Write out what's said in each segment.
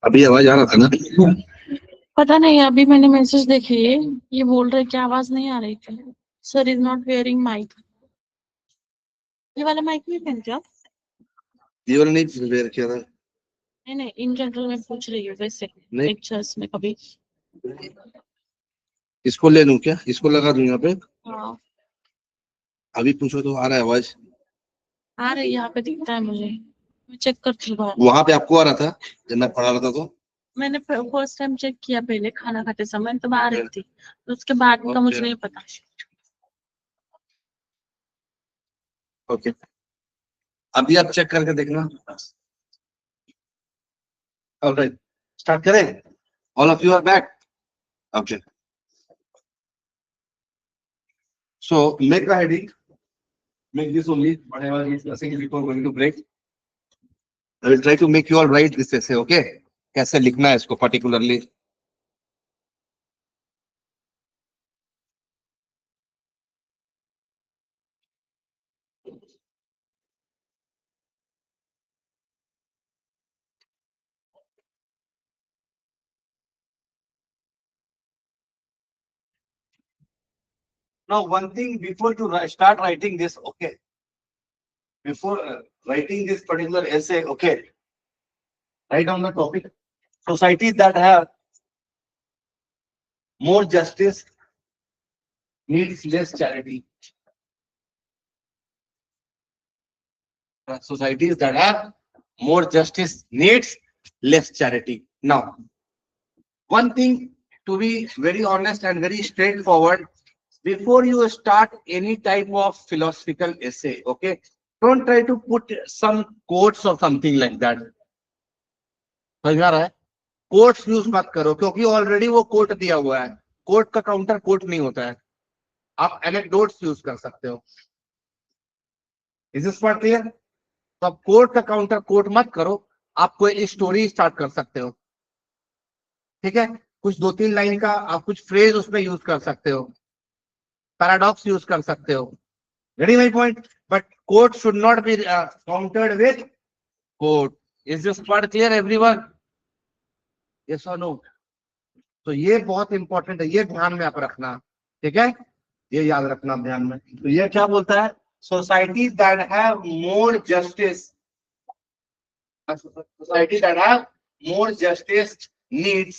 अभी आवाज आ रहा था ना? पता नहीं, अभी मैंने मैसेज देखी है, ये बोल रहे कि आवाज नहीं आ रही थी। Sir is not wearing mic. ये वाला माइक नहीं पहनते आप? ये वाला नहीं वेयर किया था। नहीं, इन जनरल में पूछ रही हूँ वैसे लेक्चर्स में कभी। इसको ले लूं क्या? इसको लगा दूं यहाँ पे? हाँ अभी पूछो तो आ रहा है आवाज? आ रही, यहाँ पे दिखता है मुझे, मैं चेक करती हूँ। वहां पे आपको आ रहा था जब मैं पढ़ा रहा था तो? मैंने फर्स्ट टाइम चेक किया पहले खाना खाते समय, तो आ रही थी, तो उसके बाद का मुझे नहीं पता। ओके, अभी आप चेक करके देखना। ऑलराइट, स्टार्ट करें? All of you are back? Okay, so make a heading, make this only whatever is discussing before going to break. I will try to make you all write this essay, okay? कैसे लिखना है इसको particularly. Now, one thing before to start writing this, okay? Before writing this particular essay, okay? Write down the topic. Societies that have more justice needs less charity. Societies that have more justice needs less charity. Now, one thing, to be very honest and very straightforward, before you start any type of philosophical essay, okay, don't try to put some quotes or something like that. समझ में आ रहा है? Quotes use मत करो, क्योंकि already वो coat दिया हुआ है। कोट का काउंटर कोट नहीं होता है। आप एनेक्डोट्स यूज कर सकते हो। Is this part clear? तो आप कोट का काउंटर कोट मत करो, आप कोई स्टोरी स्टार्ट कर सकते हो, ठीक है? कुछ 2-3 लाइन का आप कुछ फ्रेज उसमें यूज कर सकते हो, पैराडॉक्स यूज कर सकते हो। Getting my point? But quote should not be countered with quote. Is this part clear, everyone? Yes or no? तो ये बहुत इंपॉर्टेंट है, ये ध्यान में आप रखना, ठीक है? ये याद रखना ध्यान में। तो ये क्या बोलता है? Societies that have more justice, societies that have more justice needs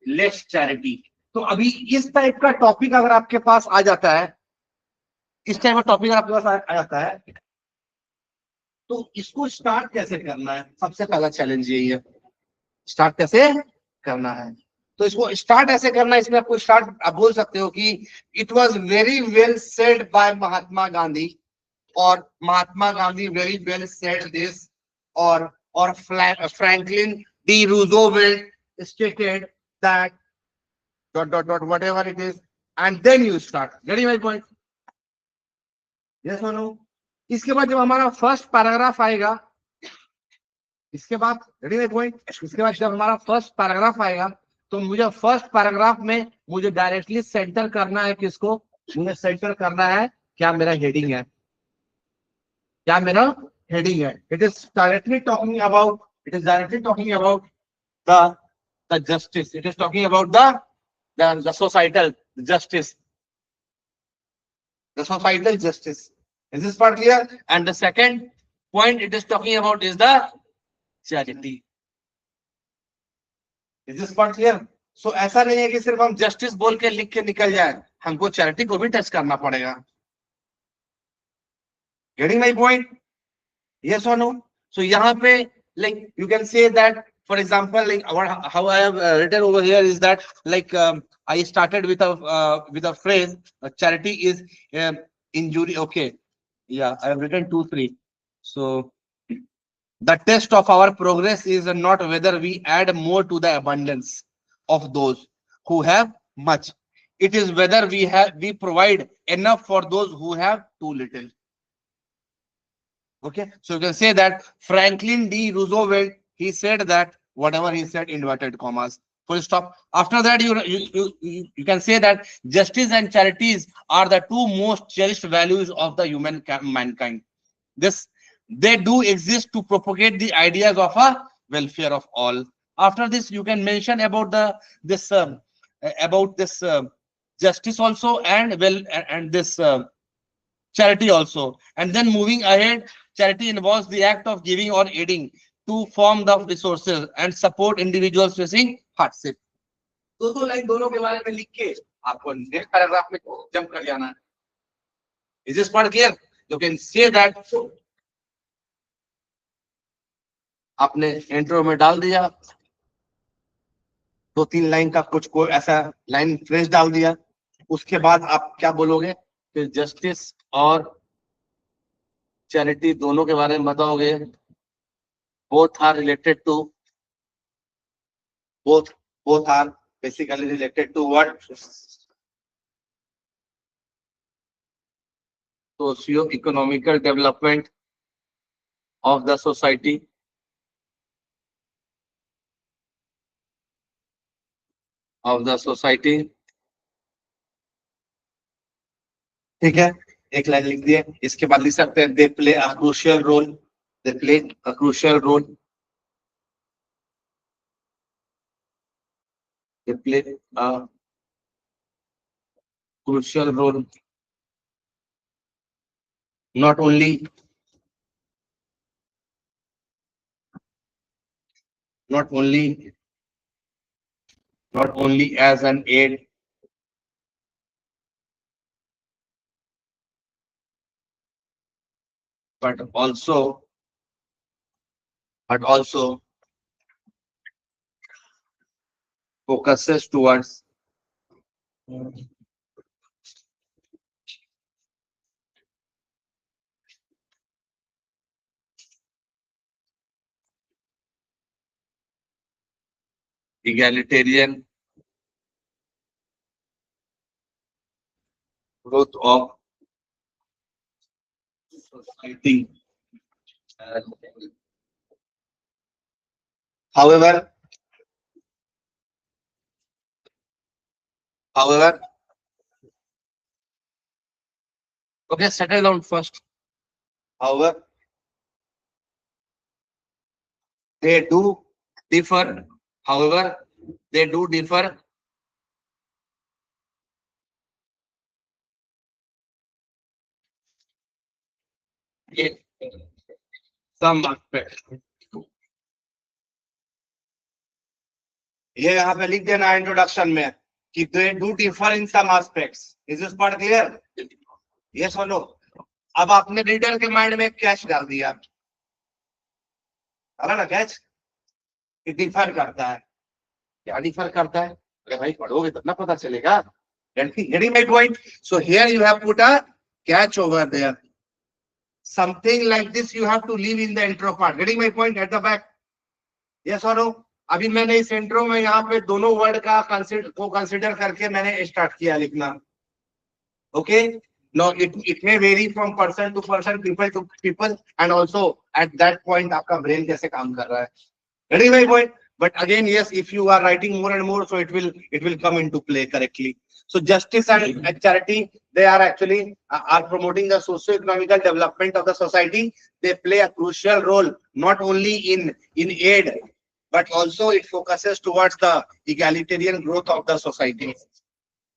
less charity. तो अभी इस टाइप का टॉपिक अगर आपके पास आ जाता है, इस टाइप का टॉपिक अगर आपके पास आ जाता है, तो इसको स्टार्ट कैसे करना है? सबसे पहला चैलेंज यही है, स्टार्ट कैसे करना है। तो इसको स्टार्ट ऐसे करना है, इसमें आपको स्टार्ट आप बोल सकते हो कि it was very well said by Mahatma Gandhi, और Mahatma Gandhi very well said this, और Franklin D Roosevelt stated that dot dot dot whatever it is, and then you start. Getting my point? Yes or no? इसके बाद जब हमारा first paragraph आएगा, इसके बाद ready my point, इसके बाद जब हमारा फर्स्ट पैराग्राफ आएगा, तो मुझे फर्स्ट पैराग्राफ में मुझे डायरेक्टली सेंटर करना है किसको? मुझे सेंटर करना है क्या मेरा हेडिंग है, क्या मेरा हेडिंग है। It is directly talking about, it is directly talking about the justice, it is talking about the societal justice, the societal justice. Is this part clear? And the second point it is talking about is the charity. Is this part clear? So ऐसा नहीं है कि सिर्फ हम justice बोल के लिख के निकल जाए, हमको चैरिटी को भी टच करना पड़ेगा। Getting my point? Yes or no? So यहाँ पे like you can say that, for example, like how I have written over here is that like I started with a phrase, charity is injury. Okay, yeah, I have written 2-3. So the test of our progress is not whether we add more to the abundance of those who have much. it is whether we provide enough for those who have too little. Okay, so you can say that Franklin D. Roosevelt, he said that whatever he said, inverted commas, full stop. After that, you can say that justice and charities are the two most cherished values of the mankind. This, they do exist to propagate the ideas of a welfare of all. After this, you can mention about this justice also, and this charity also. And then moving ahead, charity involves the act of giving or aiding to form the resources and support individuals facing hardship. दो line दोनों के बारे में लिख के आपको next paragraph में jump कर जाना है. Is this part clear? You can say that आपने इंट्रो में डाल दिया, 2-3 लाइन का कुछ कोई ऐसा लाइन फ्रेज डाल दिया, उसके बाद आप क्या बोलोगे, फिर जस्टिस और चैरिटी दोनों के बारे में बताओगे. both are related to both are basically related to what? Socio-economical development of the society. ठीक है, एक लाइन लिख दिए. इसके बाद लिख सकते हैं, they play a crucial role. They play a crucial role. They play a crucial role. Not only as an aid, but also focuses towards egalitarian growth of society. However, okay, settle down first. However, they do differ. In some aspects. ये यहाँ पे लिख देना introduction में कि they do differ in some aspects. Is this part clear? Yes or no? अब आपने reader के माइंड में कैच डाल दिया, है ना कैच, कि डिफर करता है. क्या डिफर करता है? अरे भाई पढ़ोगे तब ना पता चलेगा. Getting my point? So here you have put a catch over there. Something like this you have to leave in the intro part. Getting my point at the back? Yes or no? अभी मैंने इस intro में यहाँ पे दोनों word का consider करके मैंने स्टार्ट किया लिखना. Okay? Now it may vary from person to person, people to people, and also at that point आपका brain कैसे काम कर रहा है. Getting my point? But again, yes, if you are writing more and more, so it will come into play correctly. So justice and charity, they are actually are promoting the socio-economical development of the society. They play a crucial role not only in aid, but also it focuses towards the egalitarian growth of the society.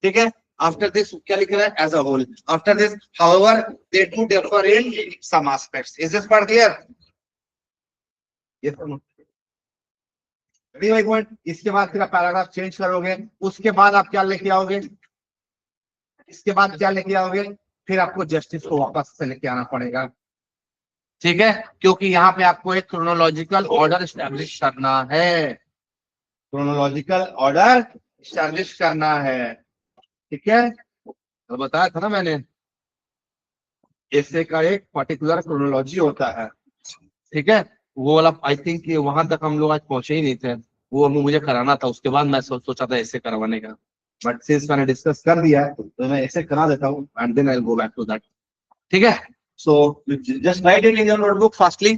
ठीक है? After this, क्या लिख रहा है? As a whole. After this, however, they do differ in some aspects. Is this part clear? Yes or no? इसके बाद फिर आप पैराग्राफ चेंज करोगे, उसके बाद आप क्या लेके आओगे? फिर आपको जस्टिस को वापस से लेके आना पड़ेगा. ठीक है, क्योंकि यहाँ पे आपको एक क्रोनोलॉजिकल ऑर्डर एस्टैब्लिश करना है. ठीक है, तो बताया था ना मैंने, ऐसे का एक पर्टिकुलर क्रोनोलॉजी होता है. ठीक है, वो वाला आई थिंक वहां तक हम लोग आज पहुंचे ही नहीं थे, वो मुझे कराना था. उसके बाद मैं सोचा था ऐसे करवाने का. बट सिंस मैंने डिस्कस कर दिया है तो मैं ऐसे करा देता हूँ and then I will go back to that. ठीक है. So just write it in your notebook fastly.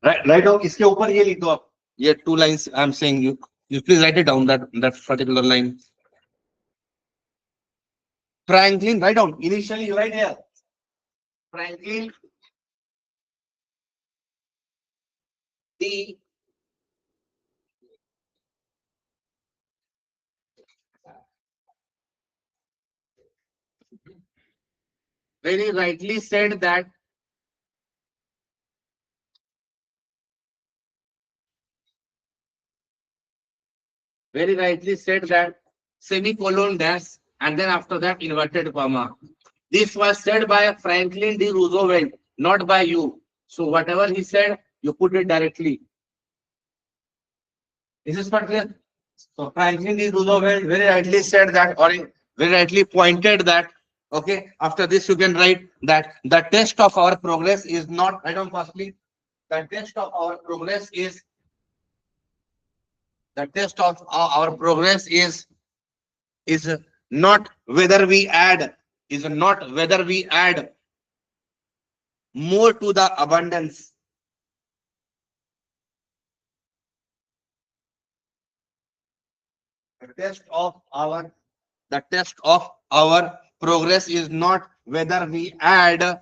Write down. इसके ऊपर ये लिख दो आप. ये 2 lines I am saying you please write it down, that particular line. Franklin, write down. Initially you write here. Franklin D. very rightly said that semicolon dash and then after that inverted comma. This was said by Franklin D. Roosevelt, not by you. So whatever he said, you put it directly. Is this part clear? So Franklin D. Roosevelt very rightly said that, or very rightly pointed that. Okay. After this, you can write that the test of our progress is not. Write down fastly. The test of our progress is. The test of our progress is not whether we add more to the abundance. The test of our progress is not whether we add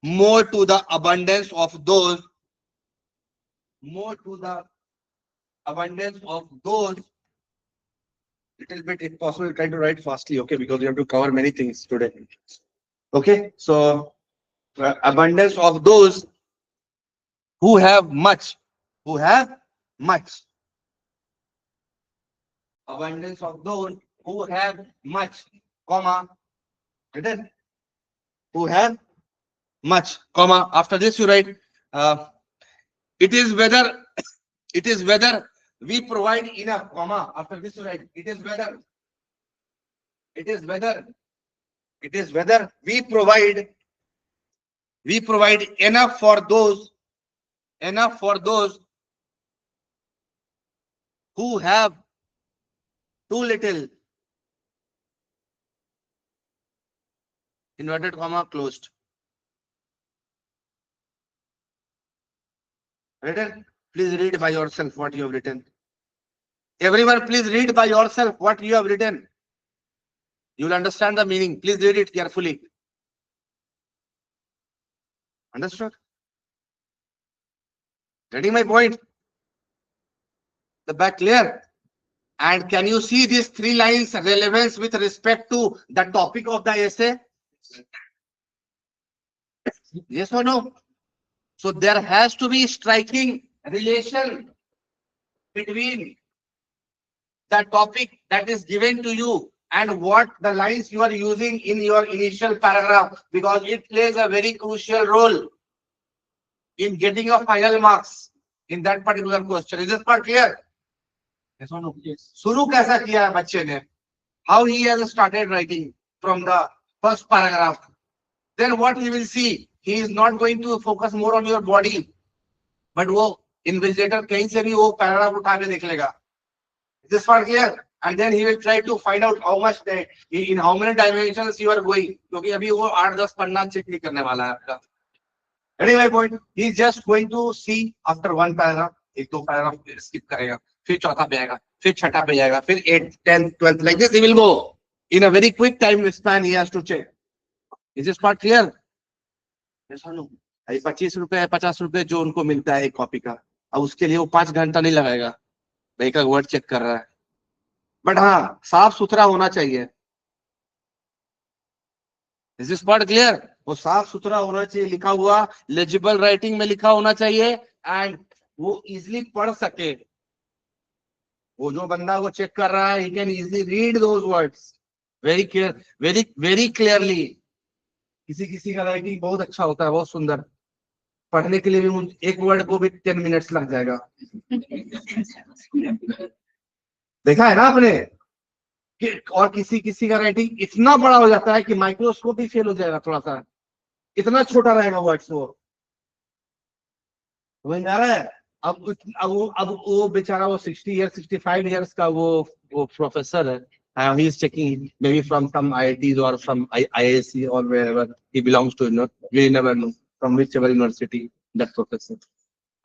more to the abundance of those little bit, if possible, try to write fastly, okay, because you have to cover many things today. Okay, so abundance of those who have much. Abundance of those who have much, comma, written, who have much, comma. After this, you write, it is whether we provide enough, comma. After this, you write, it is whether we provide enough for those who have too little, inverted comma closed. Written? Please read by yourself what you have written. Everyone, please read by yourself what you have written. You will understand the meaning. Please read it carefully. Understood? Getting my point? The back clear? And can you see these 3 lines relevance with respect to the topic of the essay? Yes or no? So there has to be striking relation between the topic that is given to you and what the lines you are using in your initial paragraph, because it plays a very crucial role in getting your final marks in that particular question. Is this part clear? Yes or no? Yes. शुरू कैसा किया है बच्चे ने? How he has started writing from the first paragraph. Then what he will see, he is not going to focus more on your body, but वो invigilator कहीं से भी वो paragraph उठा के देख लेगा. Is this part clear? And then he will try to find out how much in how many dimensions you are going. क्योंकि अभी वो 8-10 पन्ना चेक नहीं करने वाला है आपका. Getting my point? He is just going to see after one paragraph, 1-2 paragraph skip करेगा, फिर चौथा पे आएगा, फिर छठा पे जाएगा, फिर 8th, 10th, 12th, like this he will go. In a very quick time span he has to check. Is this part clear? Yes or no? 25 रुपए 50 रुपए जो उनको मिलता है एक कॉपी का, अब उसके लिए वो 5 घंटा नहीं लगाएगा, भाई का वर्ड चेक कर रहा है. बट हाँ, साफ सुथरा होना चाहिए. Is this part clear? वो साफ सुथरा होना चाहिए, लिखा हुआ लेजिबल राइटिंग में लिखा होना चाहिए एंड वो इजिली पढ़ सके. वो जो बंदा वो चेक कर रहा है, he can easily read those words very clearly. किसी का राइटिंग बहुत अच्छा होता है, बहुत सुंदर, पढ़ने के लिए भी एक वर्ड को भी 10 मिनट्स लग जाएगा. देखा है ना आपने? और किसी का राइटिंग इतना बड़ा हो जाता है कि माइक्रोस्कोप ही फेल हो जाएगा, थोड़ा सा इतना छोटा रहेगा वर्ड्स. वो समझ आ रहा है? अब वो बेचारा वो 60 ईयर 65 ईयर्स का वो प्रोफेसर है, He is checking maybe from some IITs or from IISc or wherever he belongs to. You know, we never know from whichever university that professor.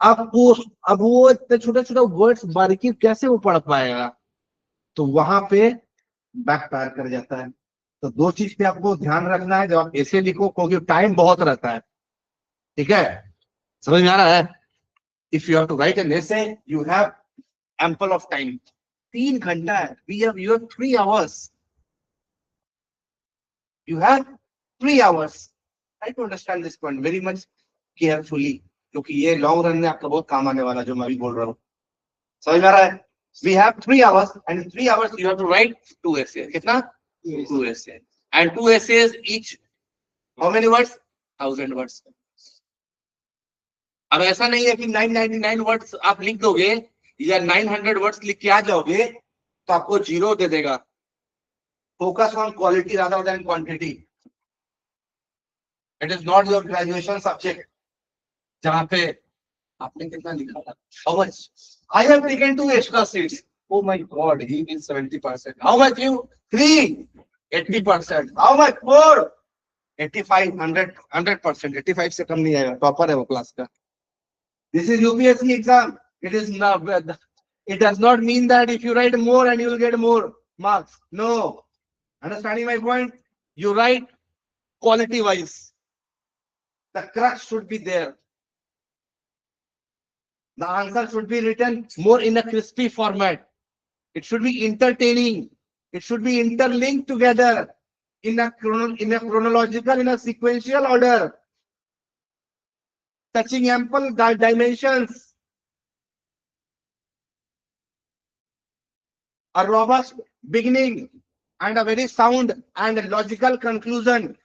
अब वो इतने छोटे छोटे वर्ड्स बारीकी कैसे वो पढ़ पाएगा, तो वहां पे बैक फायर कर जाता है। तो दो चीज पे आपको ध्यान रखना है जब आप ऐसे लिखो, क्योंकि टाइम बहुत रहता है। ठीक है, समझ में आ रहा है? If you have to write an essay you have ample of time. 3 घंटा है, you have 3 hours. You have 3 hours. Try to understand this point very much carefully, क्योंकि ये लॉन्ग रन में आपका बहुत काम आने वाला जो मैं अभी बोल रहा हूँ। समझ में आ रहा है? We have 3 hours, and in 3 hours you have to write 2 essays. कितना? 2 essays. And 2 essays each how many words? 1000 words. अब ऐसा नहीं है कि 999 वर्ड्स आप लिख दोगे या 900 वर्ड्स लिख के आ जाओगे तो आपको 0 दे देगा। Focus on quality rather than quantity. It is not your graduation subject जहां पे आपने कितना लिखा था। How much? I have taken 2 extra seats. Oh my God, he means 70%। How much you? 3 80%। How much? 4 85 100%। 85 से कम नहीं आएगा, टॉपर है वो क्लास का। This is UPSC exam. It is not. It does not mean that if you write more and you will get more marks. No. Understanding my point? You write quality wise. The crux should be there. The answer should be written more in a crispy format. It should be entertaining. It should be interlinked together in a chronological, in a sequential order, touching ample dimensions. A robust beginning and a very sound and logical conclusion.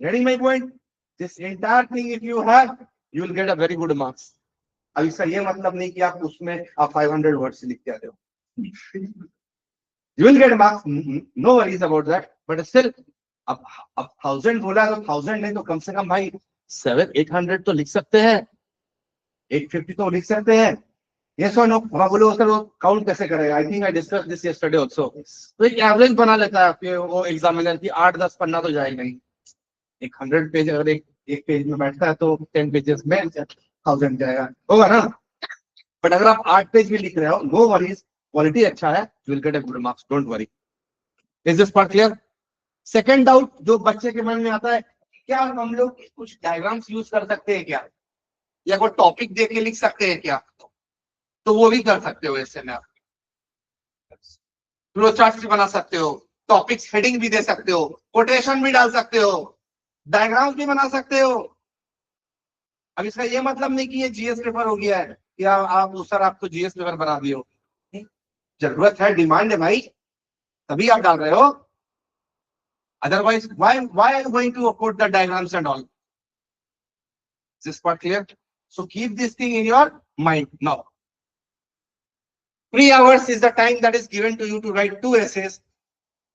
Getting my point? This entire thing if you have, you will get a very good marks. अब इसका ये मतलब नहीं कि आप उसमें आप 500 words लिख के आते हो। You will get marks, no worries about that. But still, अब 1000 बोला तो 1000 नहीं तो कम से कम भाई 700-800 तो लिख सकते हैं, 850 तो लिख सकते हैं। Yes or no? अब बोलो सर वो काउंट कैसे करेगा? I think I discussed this yesterday also. तो एक एवरेज बना लेता है वो एग्जामिनर की 8-10 पन्ना तो जाएगा नहीं। एक 100 पेज अगर एक पेज में बैठता है तो 10 पेजेस में 1000 जाएगा, होगा ना? बट अगर आप 8 पेज भी लिख रहे हो, नो वरीज, क्वालिटी अच्छा है, you will get a good marks, don't worry. Is this part clear? Second doubt जो बच्चे के मन में आता है, क्या हम लोग कुछ डायग्राम्स यूज कर सकते हैं क्या, या कोई टॉपिक देख के लिख सकते हैं क्या? तो वो भी कर सकते हो। ऐसे में आप फ्लो चार्ट भी बना सकते हो, टॉपिक्स हेडिंग भी दे सकते हो, कोटेशन भी डाल सकते हो, डायग्राम भी बना सकते हो। अब इसका ये मतलब नहीं कि ये जीएस पेपर हो गया है या आप सर आपको जीएस पेपर बना दिए हो। जरूरत है, डिमांड है भाई, तभी आप डाल रहे हो। Otherwise why are you going to put the diagrams and all? Is this part clear? So keep this thing in your mind now. 3 hours is the time that is given to you to write 2 essays.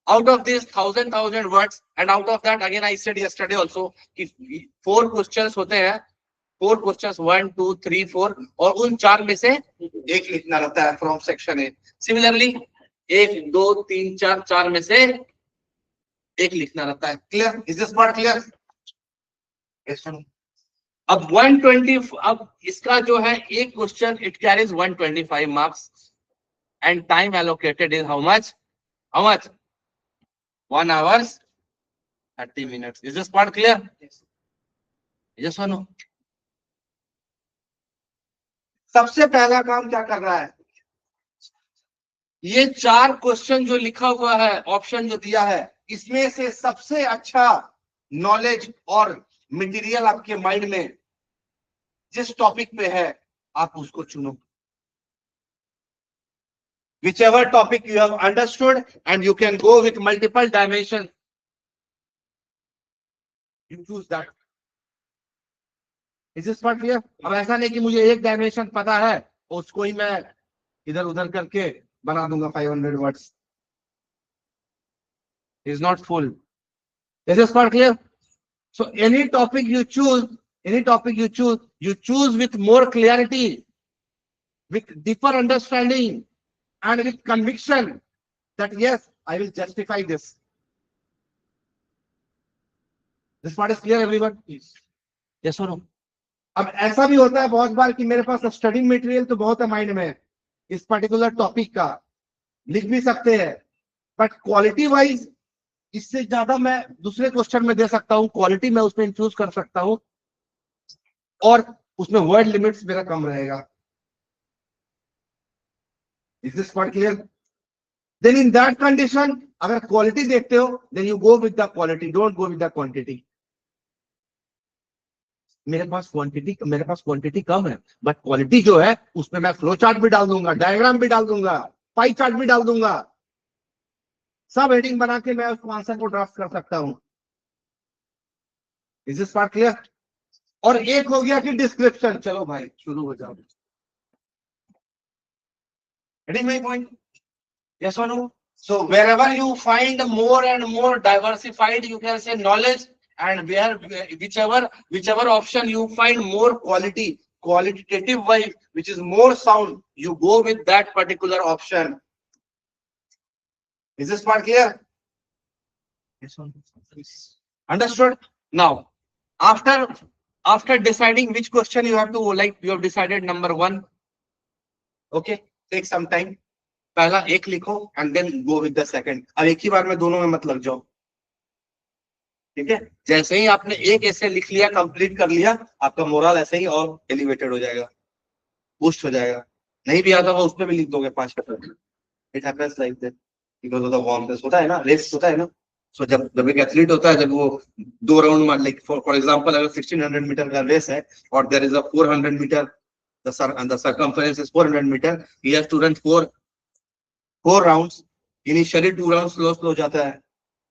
Out of this 1000 words, and out of that again I said yesterday also if 4 questions होते हैं, 4 questions 1 2 3 4, और उन 4 में से एक लिखना रहता है फ्रॉम सेक्शन ए। सिमिलरली 1 2 3 4 4 में से एक लिखना रहता है। Clear? Is this part clear? अब 120, अब इसका जो है एक question it carries 125 marks and time allocated is how much? 1 hour 30 minutes. Is this part clear? Yes or no? सबसे पहला काम क्या कर रहा है, ये 4 क्वेश्चन जो लिखा हुआ है, ऑप्शन जो दिया है, इसमें से सबसे अच्छा नॉलेज और मटेरियल आपके माइंड में जिस टॉपिक पे है आप उसको चुनो। Whichever topic you have understood and you can go with multiple dimensions, you choose that. Is this part clear? अब ऐसा नहीं कि मुझे एक डायमेंशन पता है उसको ही मैं इधर उधर करके बना दूंगा 500 words. Is not full. Is this part clear? So any topic you choose, you choose with more clarity, with deeper understanding, and with conviction that yes, I will justify this. This part is clear everyone? Please. Yes or no? अब ऐसा भी होता है बहुत बार कि मेरे पास study material तो बहुत है माइंड में इस पर्टिकुलर टॉपिक का, लिख भी सकते हैं, बट क्वालिटी वाइज इससे ज्यादा मैं दूसरे क्वेश्चन में दे सकता हूँ, क्वालिटी मैं उसमें इंक्लूड कर सकता हूँ और उसमें वर्ड लिमिट्स मेरा कम रहेगा. Is this part clear? Then in that condition अगर क्वालिटी देखते हो then you go with the quality, don't go with the quantity. मेरे पास क्वांटिटी कम है बट क्वालिटी जो है उसमें मैं फ्लो चार्ट भी डाल दूंगा, डायग्राम भी डाल दूंगा, पाई चार्ट भी डाल दूंगा, सब हेडिंग बना के मैं उस आंसर को ड्राफ्ट कर सकता हूं. Is this part clear? और एक हो गया कि डिस्क्रिप्शन. चलो भाई शुरू हो जाओ. Getting my point? Yes or no? So wherever you find more and more diversified, you can say knowledge, and whichever option you find more qualitative wise, which is more sound, you go with that particular option. Is this part clear? Yes or no? Understood? Now, after deciding which question you have to, like you have decided number 1. Okay, take some time. पहला एक लिखो and then go with the second. अब एक ही बार में दोनों में मत लग जाओ. ठीक है? जैसे ही आपने एक ऐसे लिख लिया, कंप्लीट कर लिया, आपका मोरल ऐसे ही और एलिवेटेड हो जाएगा, बूस्ट हो जाएगा. नहीं भी आता हो उस पर भी लिख दोगे 5%. It happens like that because of the warmness. होता है ना, रेस होता है ना. सो जब एक एथलीट होता है, जब वो 2 राउंड में, लाइक फॉर एग्जांपल अगर 1600 मीटर का रेस है और there is a 400 metre, the circumference is 400 metre, he has to run 4 rounds. Initially 2 round slow जाता है,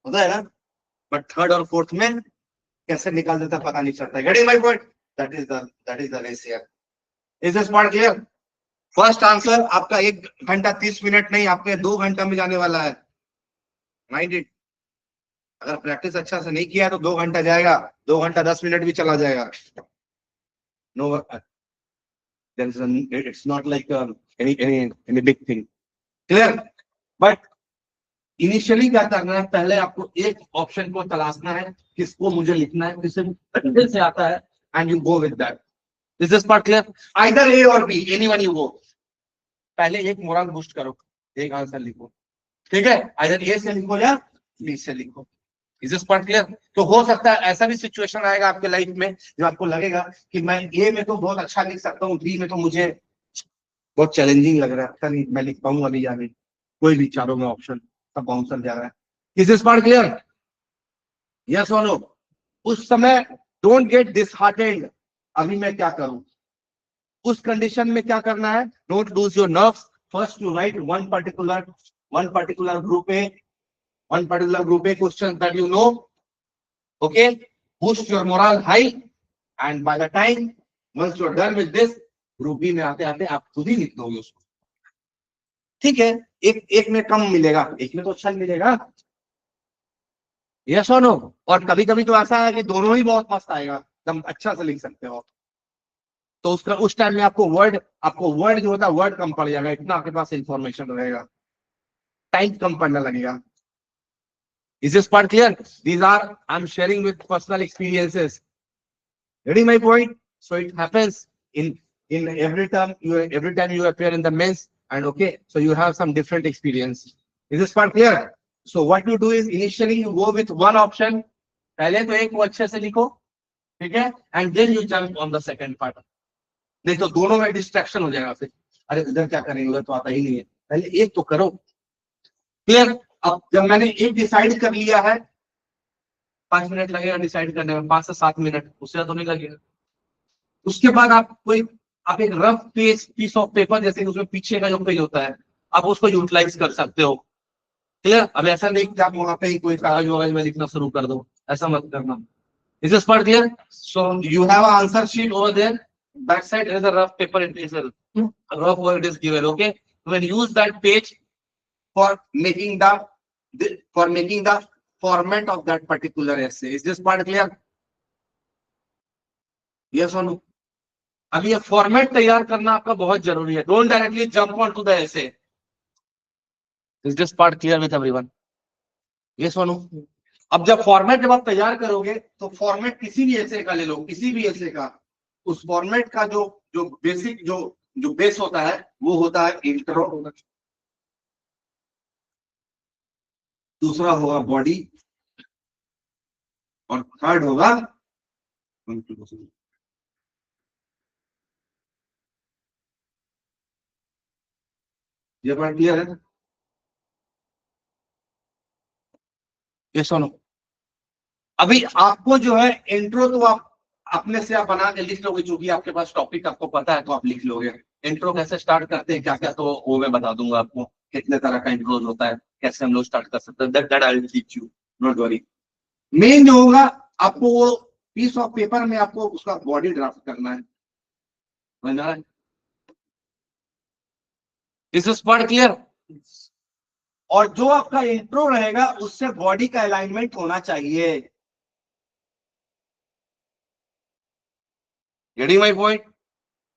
होता है ना, बट थर्ड और फोर्थ में कैसे निकाल देता पता नहीं चलता. Getting my point? That is the race here. Is this part clear? First answer आपका 1 घंटा 30 मिनट नहीं, आपके 2 घंटा में जाने वाला है. Mind it. अगर प्रैक्टिस अच्छा से नहीं किया तो 2 घंटा जाएगा, 2 घंटा 10 मिनट भी चला जाएगा. No, it's not like any big thing. Clear? But initially क्या करना है, पहले आपको एक ऑप्शन को तलाशना है, किसको मुझे लिखना है, किससे से आता है, and you go with that. This is part clear? Either A और बी, एनीवन यू गो. पहले एक मोरल बूस्ट करो, एक आंसर लिखो. ठीक है? आइदर ए से लिखो या बी से लिखो. Is this part clear? तो हो सकता है ऐसा भी सिचुएशन आएगा आपके लाइफ में जो आपको लगेगा कि मैं ए में तो बहुत अच्छा लिख सकता हूँ, बी में तो मुझे बहुत चैलेंजिंग लग रहा है, पता नहीं मैं लिख पाऊंगा अभी जाके. कोई भी चारों में ऑप्शन सब बाउंसर जा रहा है. Is this part clear? Yes और नो? उस समय डोंट गेट डिसहार्टेंड. अभी मैं क्या करूं? उस कंडीशन में क्या करना है? Don't lose your nerves. First you right one particular group A question that you know. Okay, boost your morale high, and by the time once you are done with this, group B में आते आते आप खुद ही लिख दोगे उसको. ठीक है? एक में कम मिलेगा, एक में तो अच्छा मिलेगा. यस और नो? और कभी कभी तो ऐसा है कि दोनों ही बहुत मस्त आएगा, एकदम अच्छा से लिख सकते हो. तो उसका उस टाइम में आपको वर्ड जो होता है वर्ड कम पड़ जाएगा, इतना आपके पास इंफॉर्मेशन रहेगा, टाइम कम पड़ने लगेगा. Is this part clear? These are, I'm sharing with personal experiences. Getting my point? So it happens in every time you appear in the men's, and okay, so you have some different experience. Is this part clear? So what you do is initially you go with one option. पहले तो एक को अच्छे से लिखो, ठीक है? And then you jump on the second part. नहीं तो दोनों में डिस्ट्रैक्शन हो जाएगा फिर. अरे इधर क्या करेंगे, उधर तो आता ही नहीं है. पहले एक तो करो. क्लियर? अब जब मैंने एक डिसाइड कर लिया है, 5 मिनट लगेगा डिसाइड करने में, 5 से 7 मिनट, उससे तो नहीं लगेगा. उसके बाद आप एक रफ पीस ऑफ पेपर, जैसे उसमें पीछे का जो पेज होता है, आप उसको यूटिलाइज कर सकते हो. क्लियर? अब ऐसा नहीं कि आप वहां पे ही कोई कागज वगैरह में लिखना शुरू कर दो, ऐसा मत करना. Is this part clear? So you have a answer sheet over there, back side is a rough paper, it is a rough word is given. Okay, when you use that page for making the format of that particular essay. Is this part clear? Yes or no? अभी ये format तैयार करना आपका बहुत जरूरी है. Don't directly jump on to the essay. Is this part clear with everyone? ये सुनो, अब जब आप तैयार करोगे तो फॉर्मेट किसी भी ऐसे का ले लो, किसी भी ऐसे का, उस फॉर्मेट का जो जो बेसिक जो बेस होता है वो होता है इंट्रो, दूसरा होगा बॉडी, और थर्ड होगा कंक्लूजन। ये बात क्लियर है? ये सुनो, अभी आपको जो है इंट्रो तो आप अपने से आप बना के लिख लोगे, जो भी आपके पास टॉपिक आपको पता है तो आप लिख लोगे। इंट्रो कैसे स्टार्ट करते हैं क्या क्या, तो वो मैं बता दूंगा आपको, कितने तरह का इंट्रो होता है, कैसे हम लोग स्टार्ट कर सकते हैं, that I will teach you, don't worry. Main जो होगा, आपको वो पीस ऑफ पेपर में आपको उसका बॉडी ड्राफ्ट करना है, समझ रहा है? इस पार्ट क्लियर? और जो आपका इंट्रो रहेगा उससे बॉडी का अलाइनमेंट होना चाहिए। Getting my point?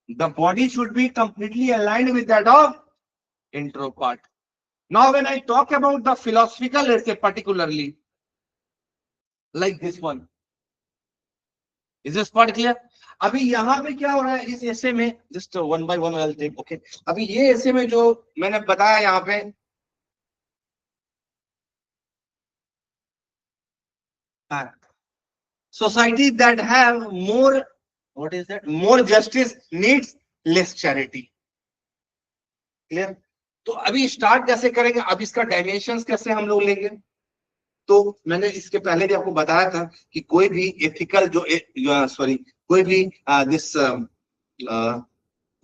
The body should be completely aligned with that of intro part. Now when I talk about the philosophical essay particularly, like this one, is this part clear? अभी यहाँ पे क्या हो रहा है इस essay में, just one by one I'll take, okay? अभी ये essay में जो मैंने बताया यहाँ पे, society that have more, what is that, more justice needs less charity. Clear? तो अभी स्टार्ट कैसे करेंगे, अब इसका डायमेंशंस कैसे हम लोग लेंगे, तो मैंने इसके पहले भी आपको बताया था कि कोई भी एथिकल सॉरी कोई भी दिस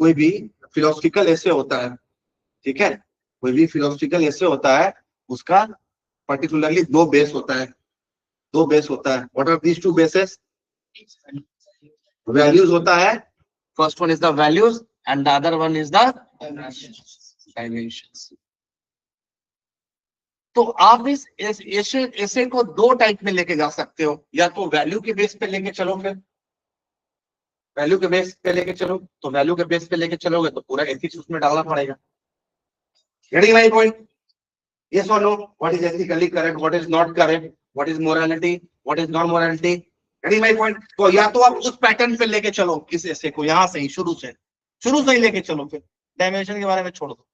कोई भी फिलोसफिकल ऐसे होता है, ठीक है, कोई भी फिलोसफिकल ऐसे होता है, उसका पर्टिकुलरली दो बेस होता है, दो बेस होता है। What are these two bases? Values होता है, first one is the values and the other one is the dimensions. तो आप इस ऐसे को दो टाइप में लेके जा सकते हो, या तो वैल्यू के बेस पे लेके चलो, फिर वैल्यू के बेस पे लेके चलो, तो वैल्यू के बेस पे लेके चलोगे तो पूरा एथिक्स उसमें डालना पड़ेगा। Getting my point? यस और no? What is ethically correct, what is not correct, what is morality, what is non morality. Getting my point? तो या तो आप उस पैटर्न पे लेके चलो इस ऐसे को, यहां से ही शुरू से ही लेके चलो, फिर डायमेंशन के बारे में छोड़ दो,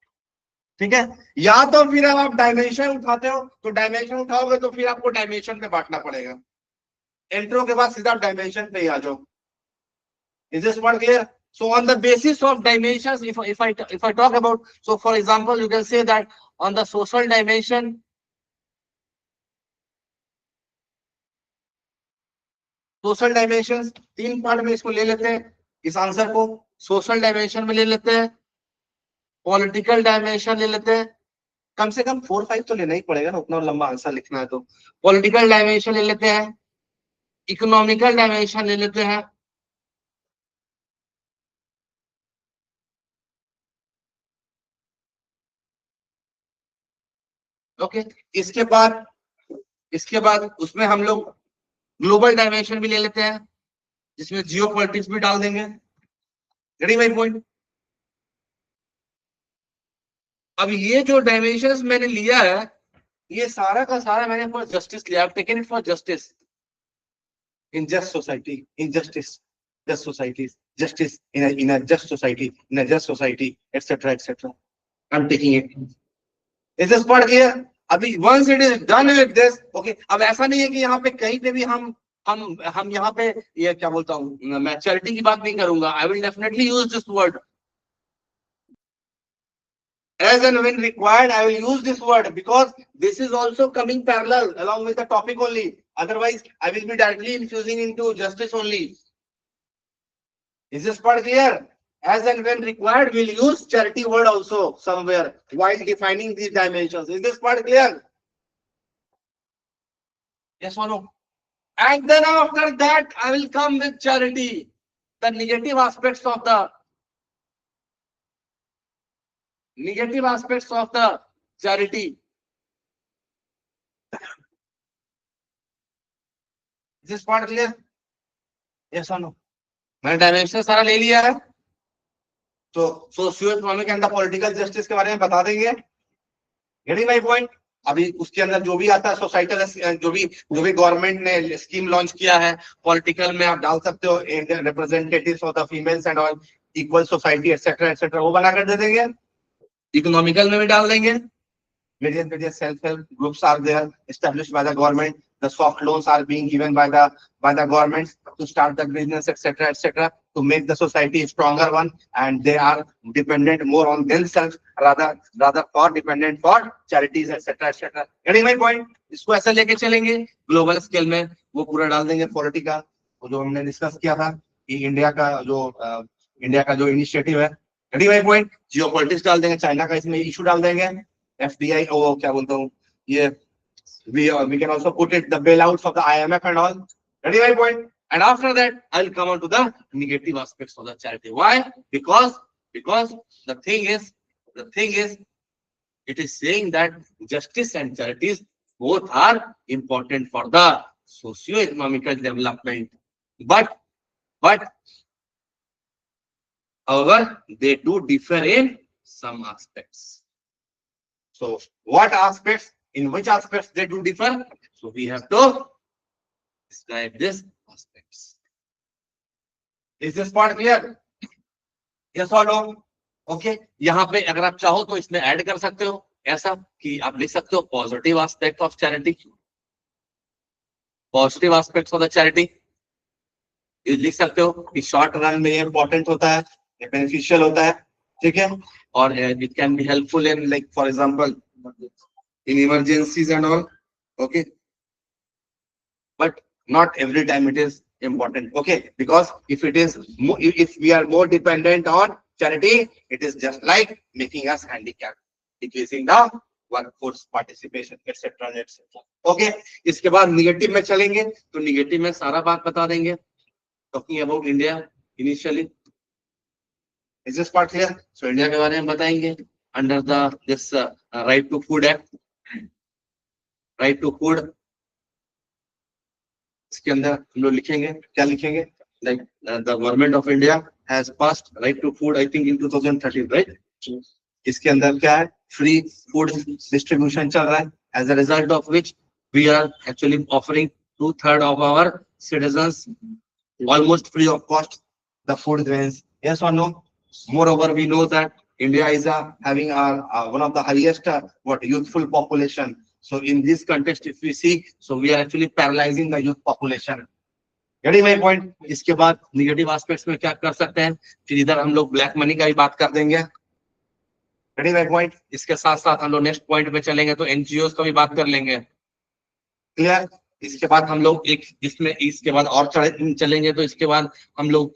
ठीक है? या तो फिर आप डायमेंशन उठाते हो, तो डायमेंशन उठाओगे तो फिर आपको डायमेंशन पे बांटना पड़ेगा, इंट्रो के बाद सीधा आप डायमेंशन पे ही आ जाओ। Is this one clear? So on the basis of dimensions, if I talk about, so for example, you can say that on the social dimension, social dimension तीन पार्ट में इसको ले लेते हैं, इस आंसर को सोशल डायमेंशन में ले लेते हैं, पॉलिटिकल डायमेंशन ले लेते हैं, कम से कम 4-5 तो लेना ही पड़ेगा ना, उतना लंबा आंसर लिखना है तो। पॉलिटिकल डायमेंशन ले लेते हैं, इकोनॉमिकल डायमेंशन ले लेते हैं, ओके। इसके बाद उसमें हम लोग ग्लोबल डायमेंशन भी ले लेते हैं, जिसमें जियो पॉलिटिक्स भी डाल देंगे। Getting my point? अब ये जो डायमेंशंस मैंने लिया है, ये सारा का सारा मैंने फॉर जस्टिस लिया, taken it for justice in just society, in justice just societies, justice in a just society, in a just society, etc etc. I'm taking it. Is this part clear? अभी once it is done with this, okay, अब ऐसा नहीं है कि यहाँ पे कहीं पे भी हम यहाँ पे ये क्या बोलता हूँ, मैं चैरिटी की बात नहीं करूंगा, I will definitely use this word. As and when required, I will use this word because this is also coming parallel along with the topic only. Otherwise, I will be directly infusing into justice only. Is this part clear? As and when required, we'll use charity word also somewhere while defining these dimensions. Is this part clear? Yes or no? And then after that, I will come with charity, the negative aspects of the charity. Is this part clear? Yes or no? मैंने dimension सारा ले लिया है, तो socio economic and the political justice के बारे में बता देंगे। Getting my point. अभी उसके अंदर जो भी आता है सोसाइटल, जो भी गवर्नमेंट ने स्कीम लॉन्च किया है, पॉलिटिकल में आप डाल सकते हो representatives of the females and all, equal society etcetera etcetera, वो बनाकर दे देंगे। इकोनॉमिकल में भी डाल देंगे, various self-help groups are there established by the government. The soft loans are being given by the government to start the business, etc., etc., to make the society a stronger one, and they are dependent more on themselves rather for dependent for charities, etc., etc. Getting my point? इसको ऐसा लेके चलेंगे global scale में, वो पूरा डाल देंगे polity का, जो हमने डिस्कस किया था कि इंडिया का जो इनिशिएटिव है। Getting my point? Jio politics डाल देंगे, चाइना का इसमें इशू डाल देंगे, FDI, oh, क्या बोलता हूँ ये, we can also put it the bailouts of the IMF and all. Getting my point? And after that, I'll come on to the negative aspects of the charity. Why? Because the thing is, it is saying that justice and charities both are important for the socio-economical development, but however they do differ in some aspects. So what aspects, in which aspects they do differ? So we have to describe these aspects. Is this part clear? Yes or no? Okay. यहाँ पे अगर आप चाहो तो इसमें add कर सकते हो, ऐसा कि आप लिख सकते हो positive aspect of charity, positive aspects of the charity लिख सकते हो कि शॉर्ट रन में ये इंपॉर्टेंट होता है, ये बेनिफिशियल होता है, ठीक है, और it can be helpful in like for example in emergencies and all, okay, but not every time it is important, okay, because if we are more dependent on charity, it is just like making us handicapped, decreasing the workforce participation, etc., etc. okay, इसके बाद negative में चलेंगे, तो negative में सारा बात बता देंगे, talking about India initially. Is this part clear? So India के बारे में बताएंगे under the this right to food act, right to food, इसके अंदर हम लोग लिखेंगे, क्या लिखेंगे, like the government of India has passed right to food I think in 2013, right. इसके अंदर क्या है, फ्री फूड डिस्ट्रीब्यूशन चल रहा है, as a result of which we are actually offering 2/3 of our citizens almost free of cost the food grains, yes और no. Moreover, we know that India is having one of the highest youthful population. So in this context, if we see, so we are actually paralyzing the youth population. Getting my point? इसके बाद negative aspects में क्या कर सकते हैं, फिर इधर हम लोग ब्लैक मनी का भी बात कर देंगे। Getting my point? इसके साथ साथ हम लोग नेक्स्ट पॉइंट पे चलेंगे तो NGOs का भी बात कर लेंगे, क्लियर। इसके बाद हम लोग इसके बाद और चलेंगे, तो इसके बाद हम लोग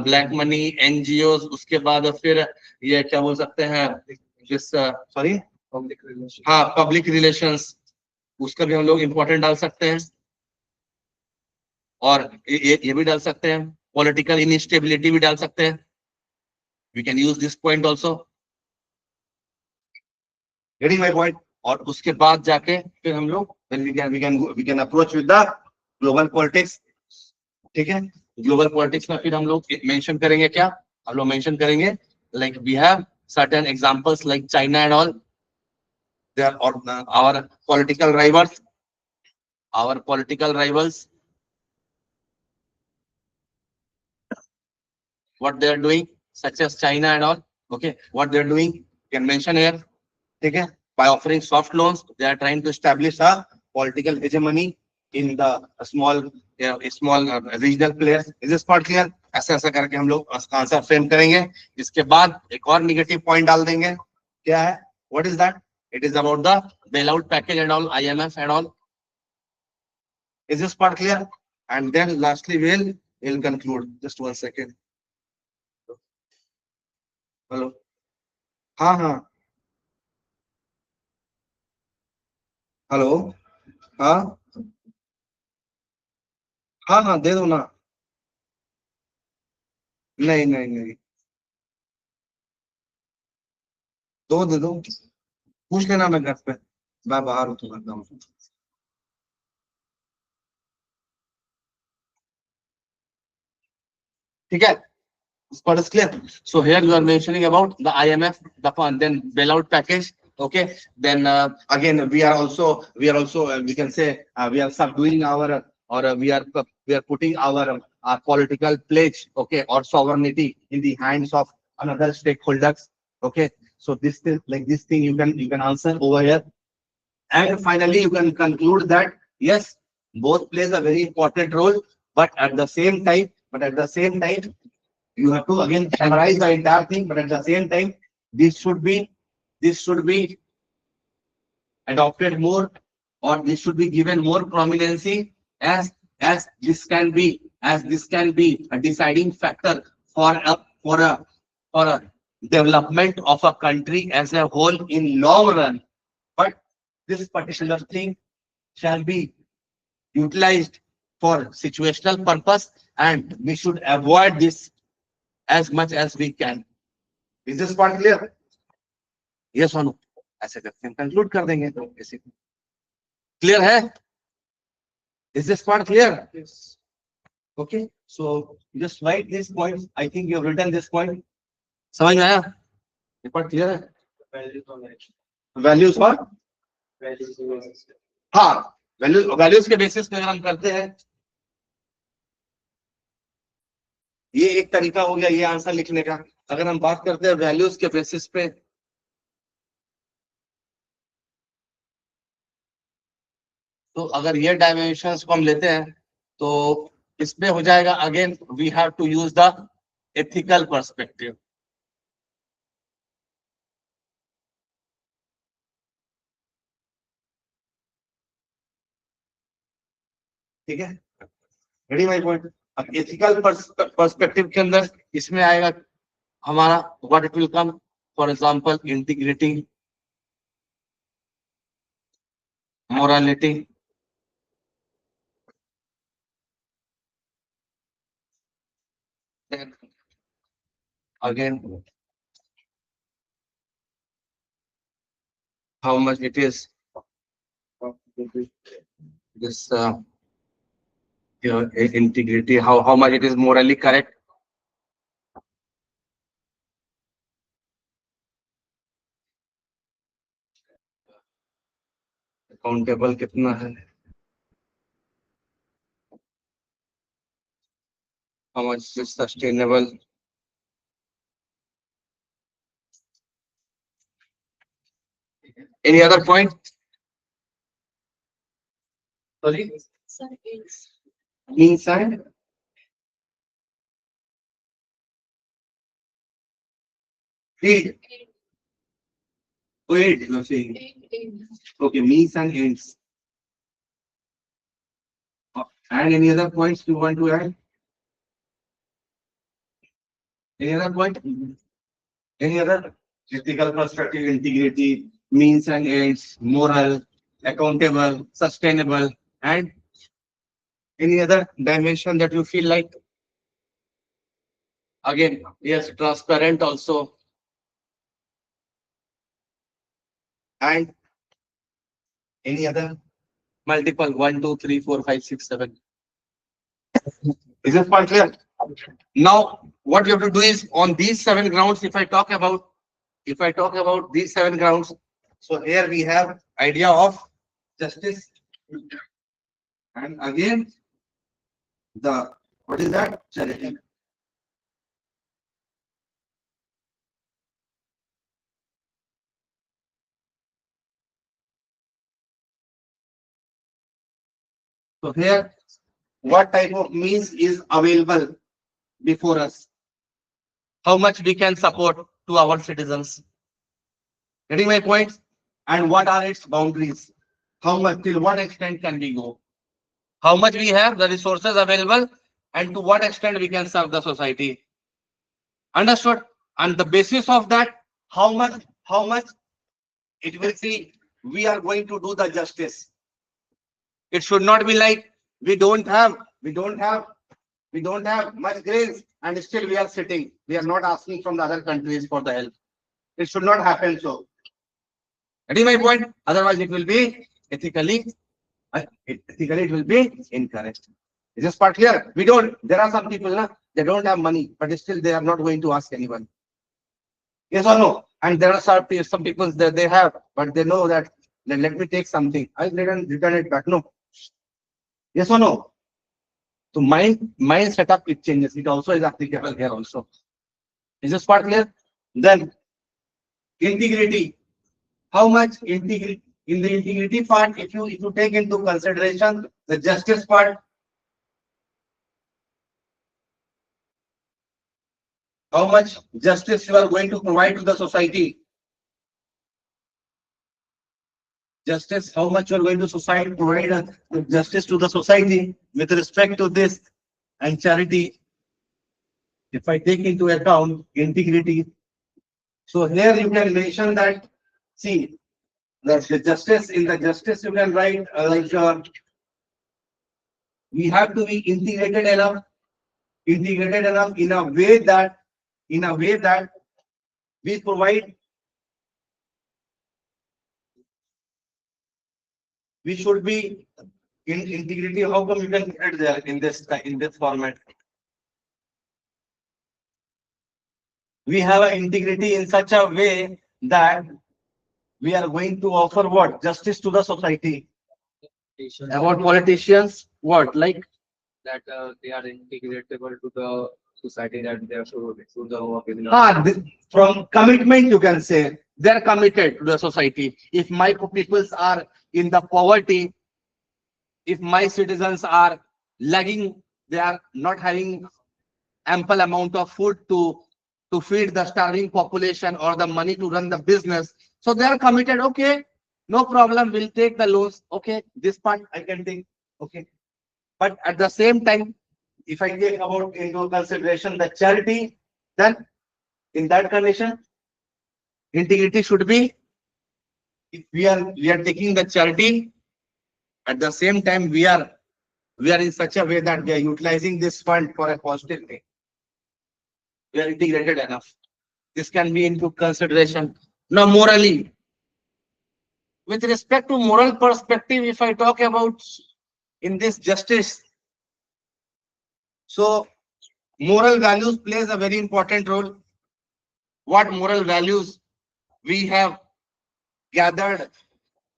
ब्लैक मनी, NGOs, उसके बाद फिर ये क्या बोल सकते हैं, सॉरी, हाँ, पब्लिक रिलेशंस, उसका भी हम लोग इंपॉर्टेंट डाल सकते हैं, और ये भी डाल सकते हैं, पॉलिटिकल इनस्टेबिलिटी भी डाल सकते हैं, we can use this point also. Getting my point? और उसके बाद जाके फिर हम लोग we can approach with the global politics, ठीक है। ग्लोबल पॉलिटिक्स में फिर हम लोग मेंशन करेंगे, क्या हम लोग मेंशन करेंगे, like we have certain examples like China and all, they are our political rivals, what they are doing, such as China and all, okay, what they are doing, you can mention here, ठीक है, by offering soft loans, they are trying to establish a political hegemony in the small regional players. Is this part clear? ऐसा करके हम लोग answer frame करेंगे। इसके बाद एक और नेगेटिव पॉइंट डाल देंगे, क्या है, what is that? It is about the bailout package and all, IMF and all. Is this part clear? And then lastly we'll conclude. Just 1 second. Hello. हाँ, हेलो, हाँ, हाँ, दे दो ना, नहीं, दे दो, पूछ लेना, मैं घर पे, मैं बाहर हूँ, तो करता हूँ, ठीक है। This part is clear. So here you are mentioning about the IMF, the then bailout package, Okay, then again we are also we can say we are subduing our we are putting our political pledge, okay, or sovereignty in the hands of another stakeholders. Okay, so this is like this thing you can answer over here. And finally, you can conclude that yes, both plays a very important role, but at the same time, you have to again summarize the entire thing. But at the same time, this should be this should be adopted more, or this should be given more prominency, as this can be a deciding factor for a development of a country as a whole in long run. But this particular thing shall be utilized for situational purpose, and we should avoid this as much as we can. Is this part clear? Yes or no? ऐसे करके हम conclude कर देंगे basically. Clear है? Is this part clear? Yes. Okay, so just write this point. I think you have written this point. समझ में आया? ये part clear है? Values और हाँ, वैल्यूज के बेसिस पे अगर हम करते हैं, ये एक तरीका हो गया ये आंसर लिखने का. अगर हम बात करते हैं वैल्यूज के बेसिस पे, तो अगर ये डायमेंशंस को हम लेते हैं तो इसमें हो जाएगा again we have to use the ethical perspective. ठीक है, रेडी माय पॉइंट. अब एथिकल पर्सपेक्टिव के अंदर इसमें आएगा हमारा what it will come, for example integrity, morality, then again how much it is this integrity, how much it is morally correct. Accountable कितना है, how much is sustainable. Any other point? Sorry? Inside? Aid. Oh, aid, you're saying. Okay, means and ends. And any other points you want to add? Any other point? Any other? Ethical perspective, integrity, means and ends, moral, accountable, sustainable, and any other dimension that you feel like? Again, yes, transparent also. And any other? Multiple, 1, 2, 3, 4, 5, 6, 7. Is this point clear? Now, what you have to do is on these 7 grounds, if I talk about these 7 grounds, so here we have idea of justice, and again what is that? Charity. So here, what type of means is available before us? How much we can support to our citizens? Getting my point? And what are its boundaries? How much, till what extent can we go? How much we have, the resources available, and to what extent we can serve the society. Understood? And the basis of that, how much it will see we are going to do the justice. It should not be like we don't have much grains and still we are sitting. We are not asking from the other countries for the help. It should not happen so. That is my point. Otherwise, it will be ethically it will be incorrect. Is this part clear? There are some people, they don't have money, but still they are not going to ask anyone. Yes or no? And there are some people that they have, but they know that let me take something. I return it back. No. Yes or no? So mind setup it changes. It also is applicable here also. Is this part clear? Then integrity. How much integrity in the integrity part? If you take into consideration the justice part, how much justice you are going to provide to the society? Justice, how much you are going to society provide justice to the society with respect to this and charity. If I take into account integrity, so here you can mention that. See, the justice in the justice you can write we have to be integrated enough in a way that we provide. We should be in integrity. How come you can put it there in this format? We have an integrity in such a way that we are going to offer what? Justice to the society. About politicians, what? Like that they are integratable to the society, that they are to the work in the from commitment, you can say they're committed to the society. If my peoples are in the poverty, if my citizens are lagging, they are not having ample amount of food to feed the starving population or the money to run the business. So they are committed. Okay, no problem. We'll take the loans. Okay, this part I can take. Okay, but at the same time, if I take about into consideration the charity, then in that condition, integrity should be. If we are taking the charity, at the same time we are in such a way that we are utilizing this fund for a positive thing. We are integrated enough. This can be into consideration. Now, morally, with respect to moral perspective, if I talk about in this justice, so moral values plays a very important role. What moral values we have gathered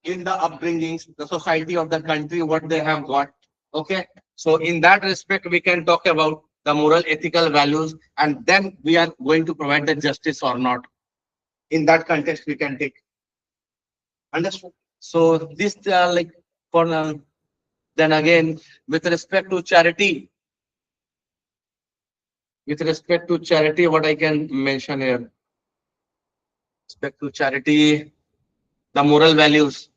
in the upbringings, the society of the country, what they have got. Okay. So in that respect, we can talk about the moral ethical values, and then we are going to provide the justice or not. In that context, we can take. Understood? So this like for then again, with respect to charity, what I can mention here, respect to charity, the moral values.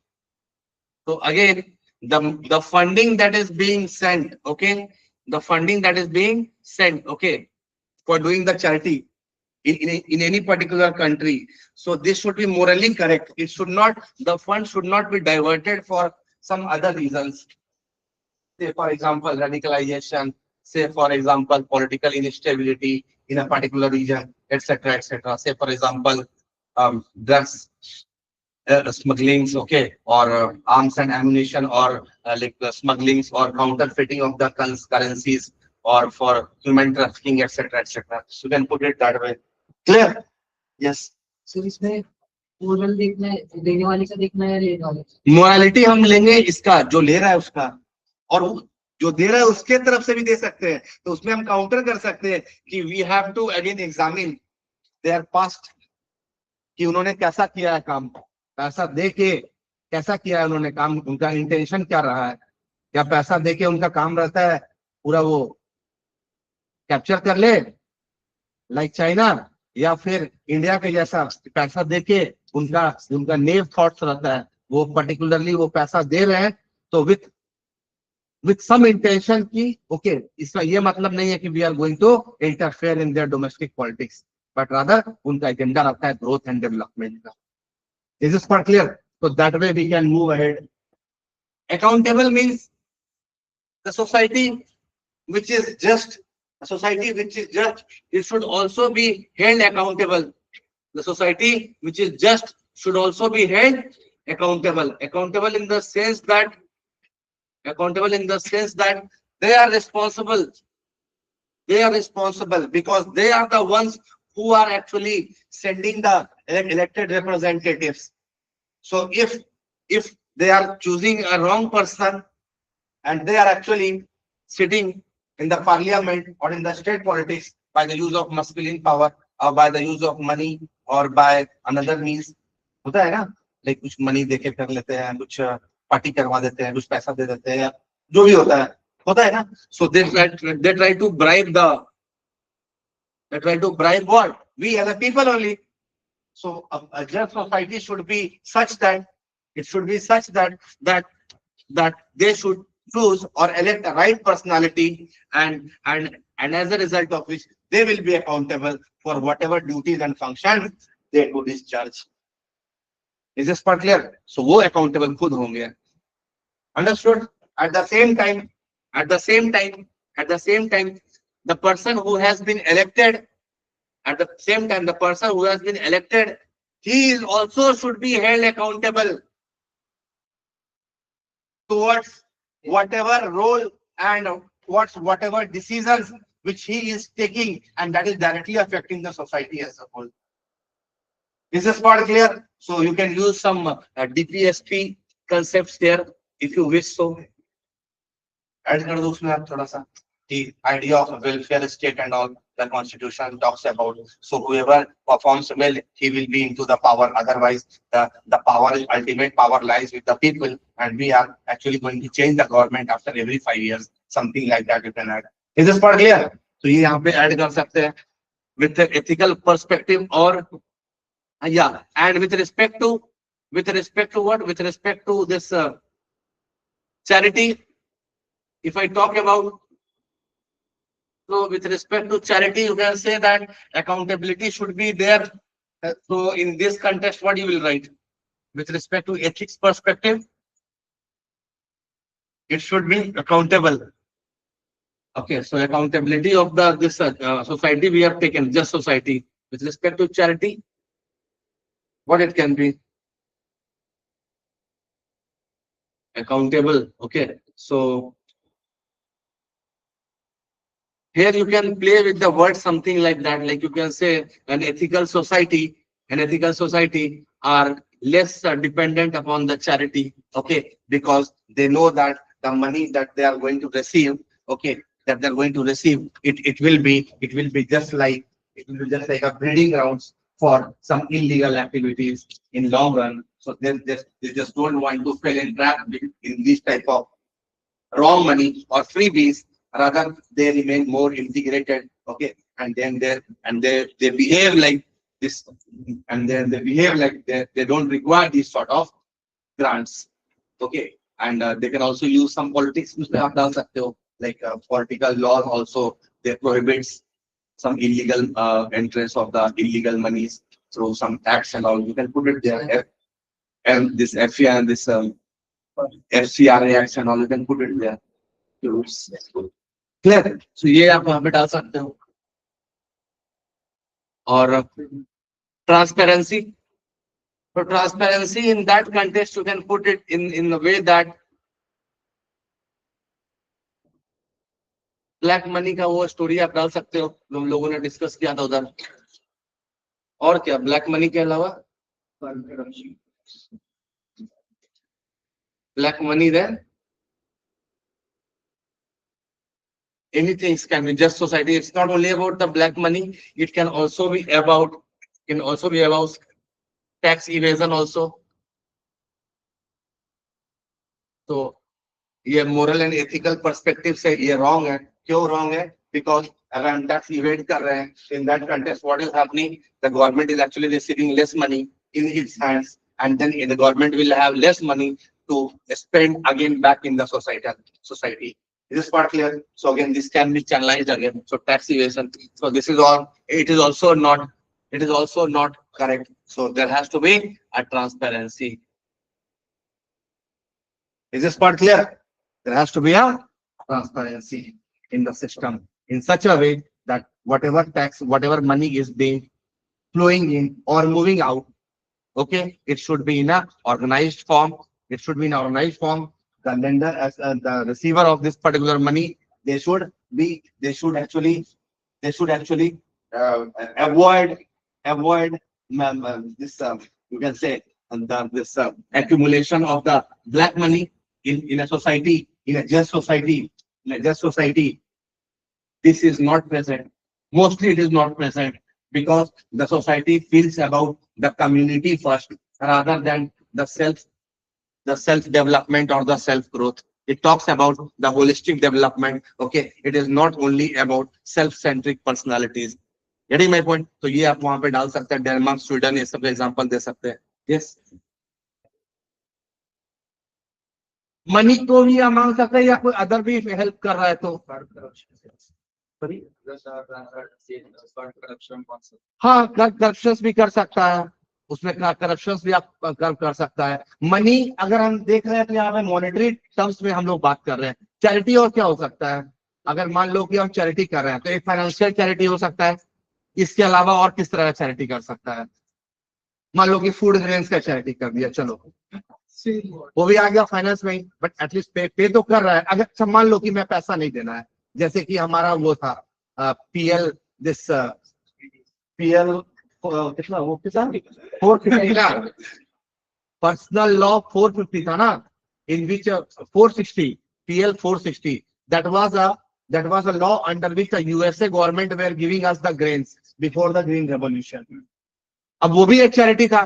So again, the funding that is being sent, okay, the funding that is being sent, okay, for doing the charity in any particular country. So this should be morally correct. It should not, the fund should not be diverted for some other reasons. Say for example, radicalization. Say for example, political instability in a particular region, etc., etc. Say for example, drugs smugglings, okay, or arms and ammunition, or smugglings or counterfeiting of the currencies, or for human trafficking, etc., etc. So you can put it that way. Clear? Yes. Sir इसमें moral देखना है, देने वाले का देखना है या लेने वाले का? मोरालिटी हम लेंगे इसका जो ले रहा है उसका, और जो दे रहा है उसके तरफ से भी दे सकते हैं. तो उसमें हम काउंटर कर सकते हैं कि we have to again examine their past, कि उन्होंने कैसा किया है काम, पैसा दे के कैसा किया है उन्होंने काम, उनका इंटेंशन क्या रहा है. क्या पैसा दे के उनका काम रहता है पूरा वो कैप्चर कर ले लाइक चाइना, या फिर इंडिया के जैसा पैसा दे के उनका नेव थॉट्स रहता है, वो पर्टिकुलरली वो पैसा दे रहे हैं तो विथ सम इंटेंशन की ओके, इसका ये मतलब नहीं है कि we are going to interfere in their domestic politics, but rather उनका एजेंडा रहता है ग्रोथ एंड डेवलपमेंट का. Is this part clear? So that way we can move ahead. Accountable means the society which is just, it should also be held accountable. The society which is just should also be held accountable. Accountable in the sense that they are responsible. They are responsible because they are the ones who are actually sending the elected representatives. So if they are choosing a wrong person and they are actually sitting in the parliament or in the state politics by the use of masculine power or by the use of money or by another means, होता है ना, like कुछ money देके कर लेते हैं, कुछ party करवा देते हैं, कुछ पैसा दे देते हैं, जो भी होता है ना. So they try to bribe what we as a people only. So a just society should be such that that they should choose or elect the right personality, and as a result of which they will be accountable for whatever duties and functions they do discharge. Is this part clear? So वो accountable खुद होंगे. Understood? At the same time, the person who has been elected, he is also should be held accountable towards whatever role and whatever decisions which he is taking, and that is directly affecting the society as a whole. Is this part clear? So you can use some DPSP concepts there if you wish so. Add कर दो उसमें आप थोड़ा सा. The idea of a welfare state and all the constitution talks about. So whoever performs well, he will be into the power. Otherwise, the power, ultimate power lies with the people, and we are actually going to change the government after every 5 years. Something like that you can add. Is this part clear? So ये यहाँ पे add कर सकते हैं with the ethical perspective or yeah, and with respect to what? With respect to this charity. If I talk about, so with respect to charity, you can say that accountability should be there. So in this context, what you will write? With respect to ethics perspective, it should be accountable. Okay, so accountability of this society we have taken, just society. With respect to charity, what it can be? Accountable. Okay, so here you can play with the word something like that, like you can say an ethical society are less dependent upon the charity, okay, because they know that the money that they are going to receive, okay, it will be just like a breeding grounds for some illegal activities in long run. So they just don't want to fall in trap in this type of wrong money or freebies. Rather, they remain more integrated, okay, and then they behave like this, and then they behave like they don't require these sort of grants, okay, and they can also use some politics, like political laws also, they prohibits some illegal entrance of the illegal monies through some tax and all. You can put it there, and this FCA and this FCRA acts and all, you can put it there. Clear? So ये आप वहाँ पे डाल सकते हो. और transparency. So transparency in that context, you can put it in the way that black money का वो story आप डाल सकते हो, हम लोगों ने discuss किया था उधर. और क्या black money के अलावा? Black money there. Anything can be just society. It's not only about the black money. It can also be about tax evasion also. So ये moral and ethical perspective से ये wrong है. क्यों wrong है? Because अगर हम tax evade कर रहे हैं, in that context, what is happening? The government is actually receiving less money in its hands, and then the government will have less money to spend again back in the society. Is this part clear? So again, this can be channelized again. So tax evasion. So this is all. It is also not correct. So there has to be a transparency. Is this part clear? There has to be a transparency in the system in such a way that whatever tax, whatever money is being flowing in or moving out, okay, it should be in a organized form. The lender, as the receiver of this particular money, they should actually avoid this you can say this accumulation of the black money in a society, in a just society, in a just society. This is not present. Mostly it is not present because the society feels about the community first rather than the self development or the self growth. It talks about the holistic development. Okay, it is not only about self centric personalities. Getting my point? तो ये आप वहां पे डाल सकते हैं, Denmark, Sweden, ये सब एग्जांपल दे सकते हैं. Yes. मनी को भी आप मांग सकते हैं या कोई अदर भी हेल्प कर रहा है तो. Sorry? हाँ, करप्शन भी कर सकता है, उसमें करप्शन भी आप कर सकता है. मनी अगर हम देख रहे हैं तो यहाँ पे मॉनेटरी टर्म्स में हम लोग बात कर रहे हैं. चैरिटी और क्या हो सकता है? अगर मान लो कि हम चैरिटी कर रहे हैं तो एक फाइनेंशियल चैरिटी हो सकता है. इसके अलावा और किस तरह का चैरिटी कर सकता है? मान लो कि फूड ग्रेन्स का चैरिटी कर दिया, चलो वो भी आ गया फाइनेंस में, बट एटलीस्ट पे तो कर रहा है. अगर मान लो कि मैं पैसा नहीं देना है, जैसे कि हमारा वो था पीएल दिस पीएल कितना वो कितना 450 ना, पर्सनल लॉ 450 था ना, इन विच 460 PL 460 that was a law under which the USA government were giving us the grains before the green revolution. अब वो भी एक चैरिटी था.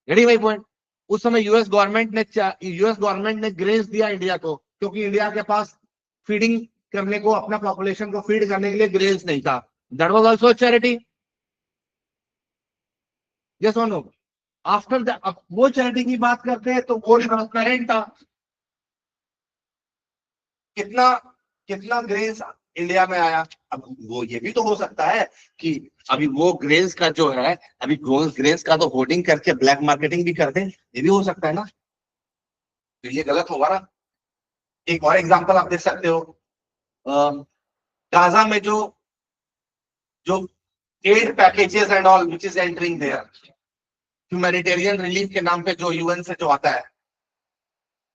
Getting my point? उस समय यूएस गवर्नमेंट ने ग्रेन्स दिया इंडिया को, क्योंकि इंडिया के पास फीडिंग करने को, अपना पॉपुलेशन को फीड करने के लिए ग्रेन्स नहीं था. That was also charity. Yes और नो? आफ्टर दैट अब वो चैरिटी की बात करते हैं तो वो ट्रांसपेरेंट था. कितना ग्रेन्स इंडिया में आया. अब वो ये भी तो हो सकता है कि अभी वो ग्रेन्स का जो है, अभी ग्रेन्स का तो होर्डिंग करके ब्लैक मार्केटिंग भी कर दें, ये भी हो सकता है ना. तो ये गलत होगा ना. एक और एग्जांपल आप देख सकते हो, गाजा में जो aid packages and all which is entering there, humanitarian relief के नाम पे जो यूएन से जो आता है.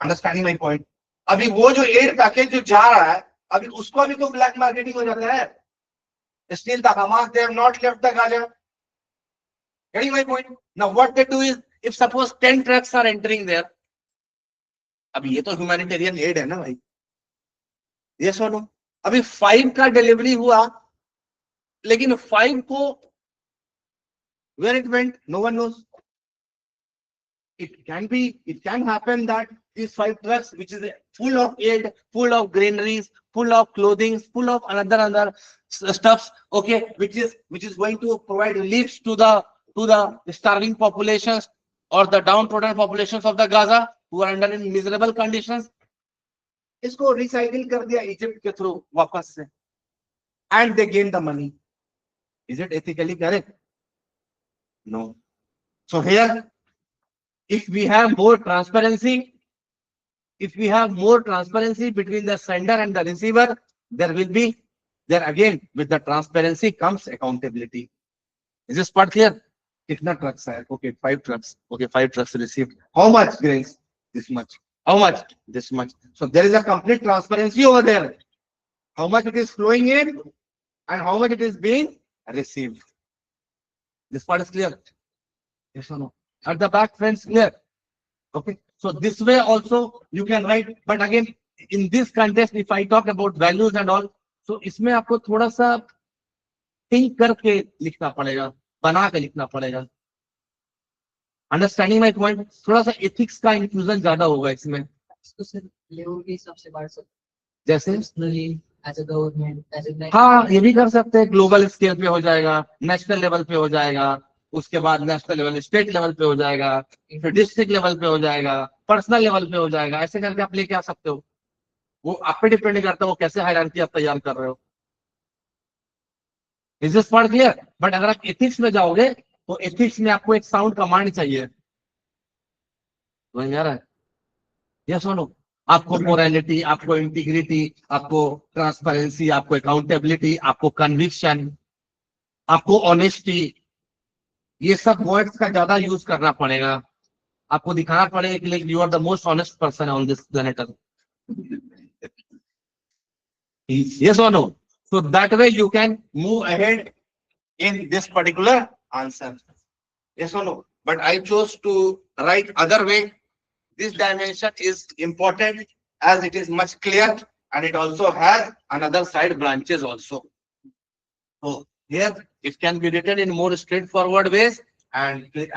Understanding my point? अभी वो जो एड पैकेज जो जा रहा है, अभी उसको अभी तो ब्लैक मार्केटिंग हो जाता है. Still the Hamas, they have not left the Gaza. Getting my point? Now what they do is, if suppose 10 trucks are entering there, अभी ये तो ह्यूमैनिटेरियन एड है ना भाई. Yes or no? अभी 5 का डिलीवरी हुआ, लेकिन 5 को where it went, no one knows. It can happen that these 5 trucks, which is full of aid, full of granaries, full of clothing, full of another stuffs, okay, which is going to provide relief to the starving populations or the downtrodden populations of the Gaza who are under in miserable conditions. इसको recycle कर दिया Egypt के through वापस से, and they gain the money. Is it ethically correct? No. So here, if we have more transparency between the sender and the receiver, there again, with the transparency comes accountability. Is this part clear? Kitna trucks hai? Okay, 5 trucks. Okay, 5 trucks received. How much grains? This much. How much? This much. So there is a complete transparency over there. How much it is flowing in and how much it is being received. This part is clear? Yes or no? At the back, friends, clear? Okay. So this way also you can write, but again, in this context, if I talk about values and all, so इसमें आपको थोड़ा सा think करके लिखना पड़ेगा, बना के लिखना पड़ेगा. Understanding my point? थोड़ा सा ethics का inclusion ज्यादा होगा इसमें. लेवल के हिसाब से बांट सकते जैसे हैं, as a government, as a हाँ, ये भी कर सकते हैं. ग्लोबल स्केल पे हो जाएगा, नेशनल लेवल पे हो जाएगा, उसके बाद नेशनल लेवल, स्टेट लेवल पे हो जाएगा, फिर डिस्ट्रिक्ट लेवल पे हो जाएगा, पर्सनल लेवल पे हो जाएगा. ऐसे करके आप लेके आ सकते हो. वो आप पे डिपेंड करता है वो कैसे हायरार्की आप तैयार कर रहे हो. Is this part clear? But अगर आप एथिक्स में जाओगे तो एथिक्स में आपको एक साउंड कमांड चाहिए. समझ में आ रहा है? यस और नो? आपको मोरालिटी, आपको इंटीग्रिटी, आपको ट्रांसपेरेंसी, आपको अकाउंटेबिलिटी, आपको कन्विक्शन, आपको ऑनेस्टी, ये सब वर्ड्स का ज्यादा यूज करना पड़ेगा. आपको दिखाना पड़ेगा कि you are the most honest person on this planet. Yes और no? So that way you can move ahead in this particular answer. Yes or no? But I chose to write other way. This dimension is important as it is much clear and it also has another side branches also. So here it can be written in more straightforward ways and it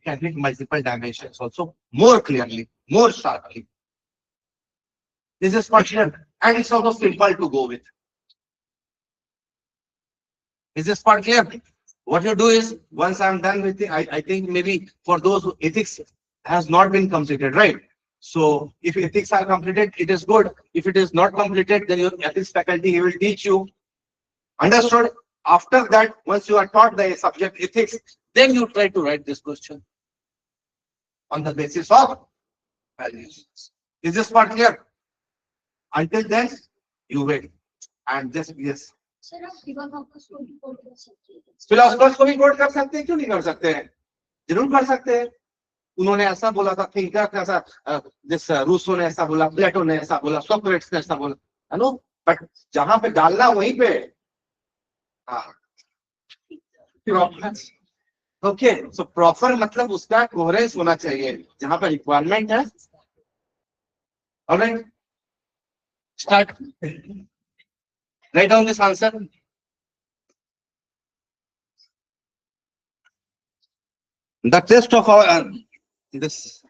can be multiple dimensions also more clearly, more sharply. This is for sure. And it's also simple to go with. Is this part clear? What you do is, once I'm done with it, I think maybe for those who ethics has not been completed, right? So if ethics are completed, it is good. If it is not completed, then your ethics faculty he will teach you. Understood? After that, once you are taught the subject ethics, then you try to write this question on the basis of values. Is this part clear? Until then, you wait. And just yes. Sir आप philosophers को भी coat कर सकते हैं philosophers को भी coat कर सकते हैं, क्यों नहीं कर सकते हैं? जरूर कर सकते हैं. उन्होंने ऐसा बोला था, थिंकर ऐसा, जिस रूसो ने ऐसा बोला, प्लेटो ने ऐसा बोला, सोक्रेटिस ने ऐसा बोला, है नो. बट जहां पे डालना वहीं पे. ओके, सो प्रॉपर मतलब उसका कोहेरेंस होना चाहिए जहां पर रिक्वायरमेंट है. Alright, start. Write down this answer. The test of our this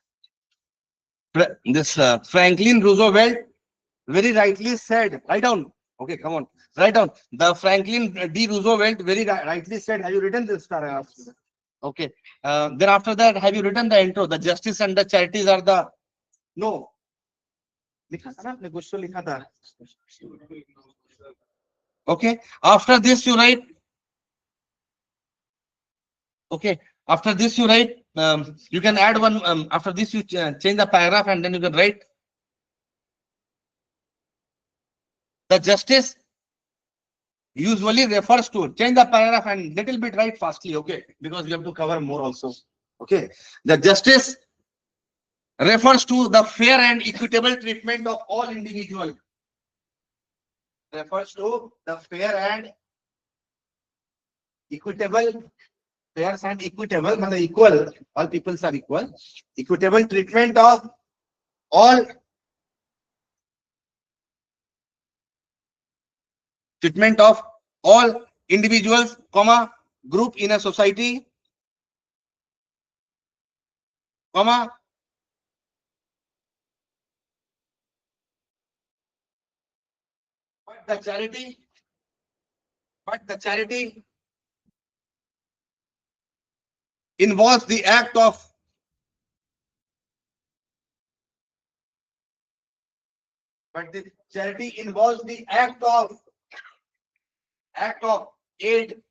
Franklin Roosevelt very rightly said. Write down. Okay, come on. Write down. The Franklin D. Roosevelt very rightly said. Have you written this paragraph? Okay. Then after that, have you written the intro? The justice and the charities are the no. लिखा था ना आपने, कुछ तो लिखा था. Okay. After this, you write. Okay. After this, you write. You can add one. After this, you change the paragraph and then you can write. The justice usually refers to. Change the paragraph and little bit write fastly. Okay. Because we have to cover more also. Okay. The justice refers to the fair and equitable treatment of all individuals. Refers to the fair and equitable, fair and equitable, means equal, all peoples are equal, equitable treatment of all individuals, comma, group in a society, comma, but the charity involves the act of aid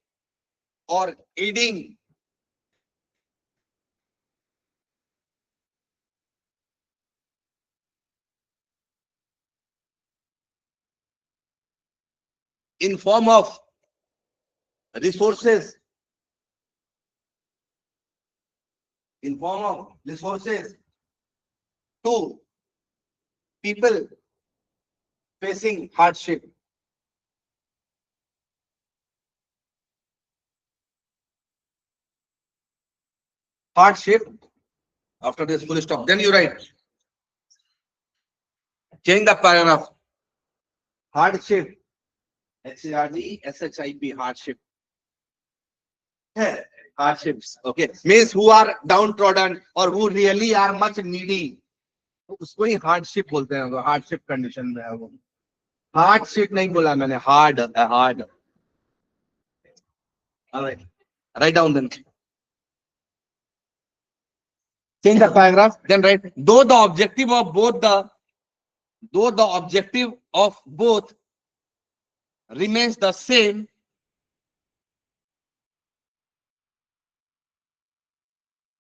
or aiding in form of resources, to people facing hardship. After this full stop, then you write. Change the paragraph. Hardship. HARDSHIP. Hardship. Hardships. Okay. Means who are downtrodden or who really are much needy. उसको ही hardship बोलते हैं. Hardship condition में है वो. Hardship नहीं बोला मैंने. Hard. All right. Write down then. Change the paragraph. Then write. Though the objective of both remains the same,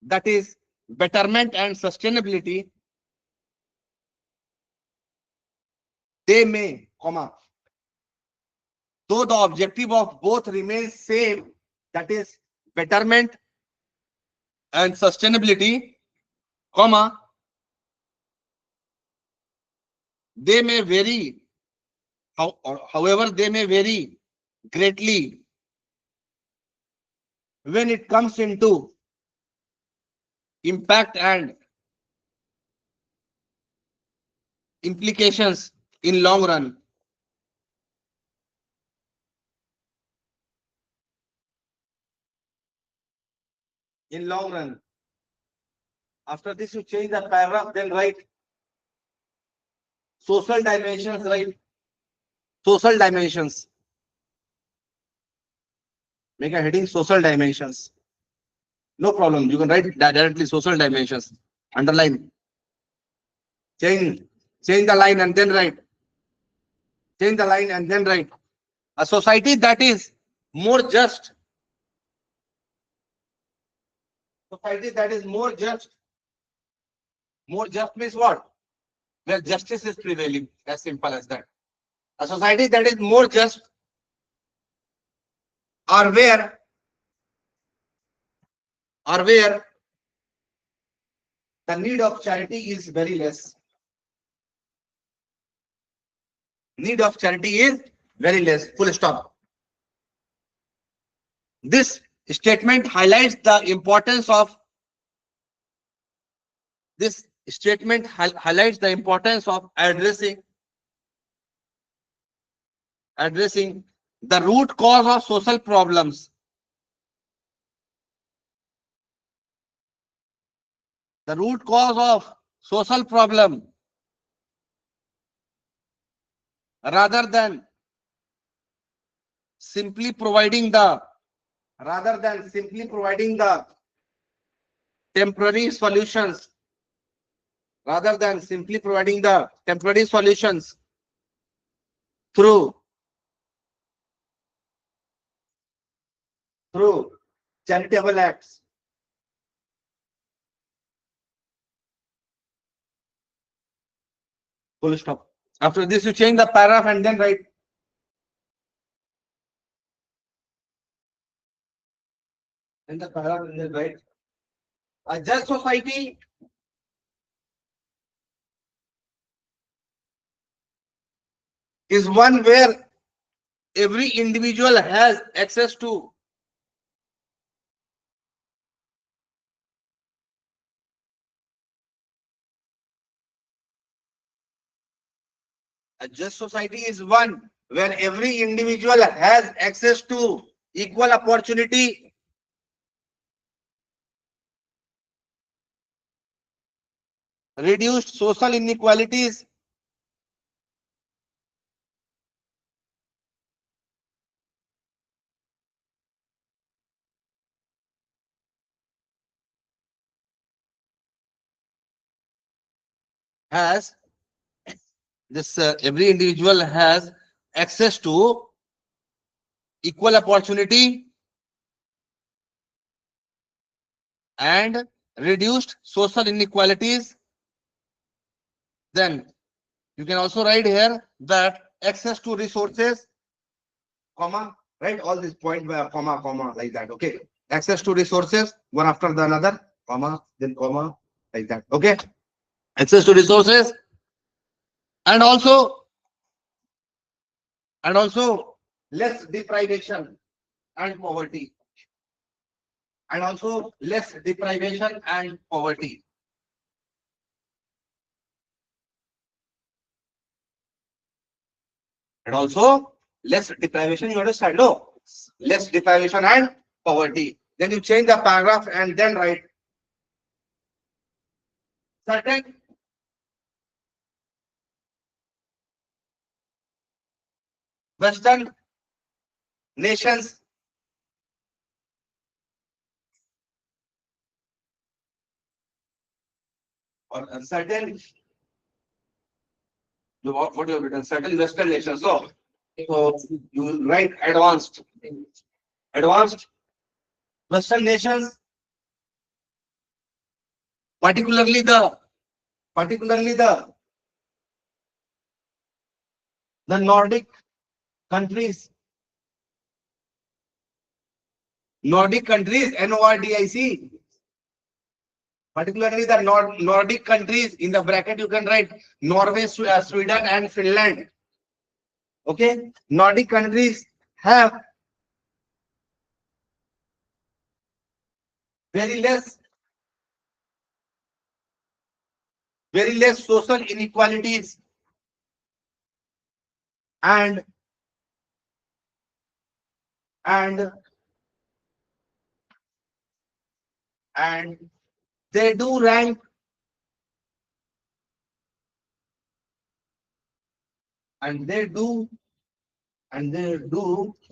that is betterment and sustainability, they may, comma, though the objective of both remains same, that is betterment and sustainability, comma, they may vary however they may vary greatly when it comes into impact and implications in long run. In long run. After this, you change the paragraph, then write social dimensions, right? Social dimensions. Make a heading social dimensions. No problem. You can write directly social dimensions. Underline. Change the line and then write. Change the line and then write. A society that is more just. Society that is more just. More just means what? Where justice is prevailing. As simple as that. A society that is more just, or where the need of charity is very less. Need of charity is very less. Full stop. This statement highlights the importance of addressing the root cause of social problems. The root cause of social problem, rather than simply providing the temporary solutions, through charitable acts. Full stop. After this, you change the paragraph and then write. In the paragraph and then write. A just society is one where every individual has access to a just society is one where every individual has access to equal opportunity, reduced social inequalities, has this every individual has access to equal opportunity and reduced social inequalities. Then you can also write here that access to resources, comma, write all these points by a comma like that. Okay, access to resources, one after the another, comma, then comma, like that. Okay, access to resources, and also less deprivation and poverty, and also less deprivation and poverty. And also less deprivation, you understand? No, less deprivation and poverty. Then you change the paragraph and then write certain Western nations or certain what you have written, certain Western nations. So you will write advanced Western nations, particularly the Nordic countries, Nordic, NORDIC, particularly the Nordic countries. In the bracket you can write Norway, Sweden and Finland. Okay, Nordic countries have very less social inequalities and and and they do rank and they do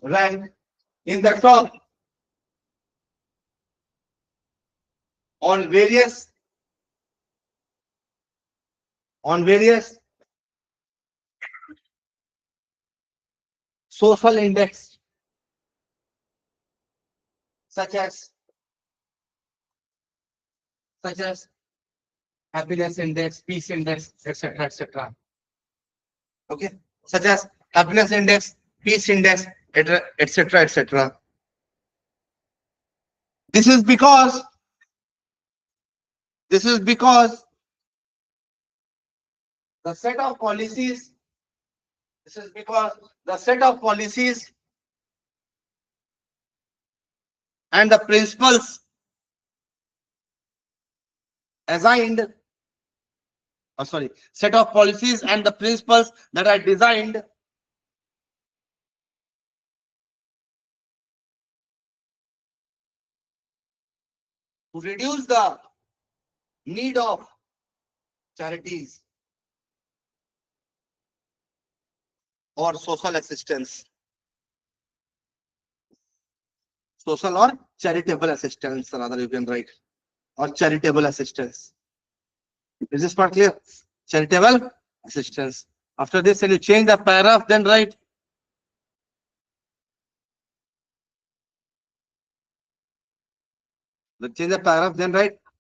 rank in the top on various social index such as happiness index, peace index, etc., etc. Okay, such as happiness index, peace index, etc., etc. This is because the set of policies. This is because the set of policies and the principles assigned. Set of policies and the principles that are designed to reduce the need of charities or social assistance, social or charitable assistance, rather you can write, or charitable assistance. Is this part clear? Charitable assistance. After this, when you change the paragraph, then write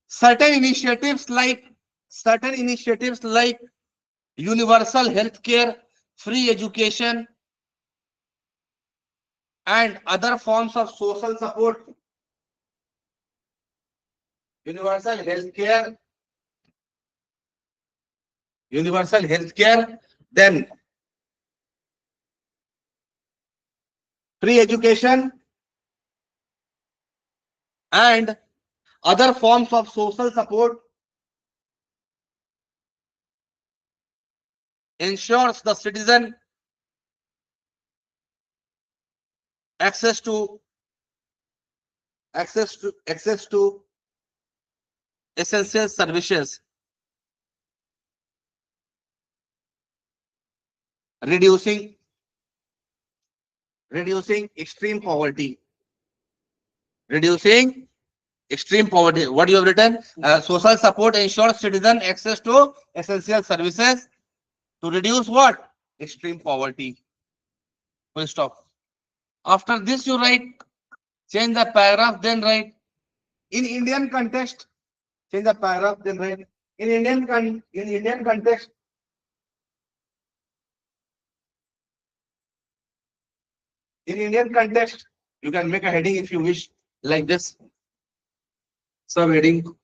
certain initiatives like universal health care, free education, and other forms of social support. Universal health care, then free education and other forms of social support ensures the citizen access to essential services, reducing extreme poverty. What you have written? Social support ensures citizen access to essential services to reduce what? Extreme poverty. Full stop. After this, you write, change the paragraph, then write, in Indian context, change the paragraph, then write, in Indian context, you can make a heading if you wish, like this. Subheading.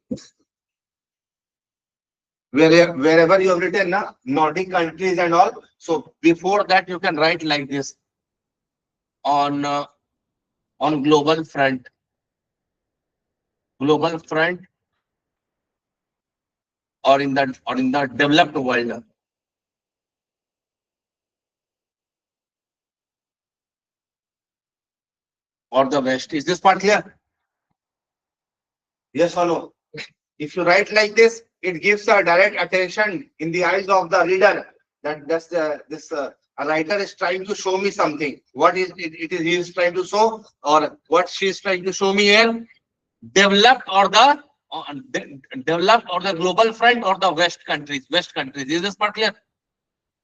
Wherever you have written Nordic countries and all, so before that you can write like this, on global front, or in the developed world, or the West. Is this part clear? Yes or no? If you write like this, it gives a direct attention in the eyes of the reader that a writer is trying to show me something. What is it is he is trying to show, or what she is trying to show me here? Developed or the global front, or the West countries. Is this part clear?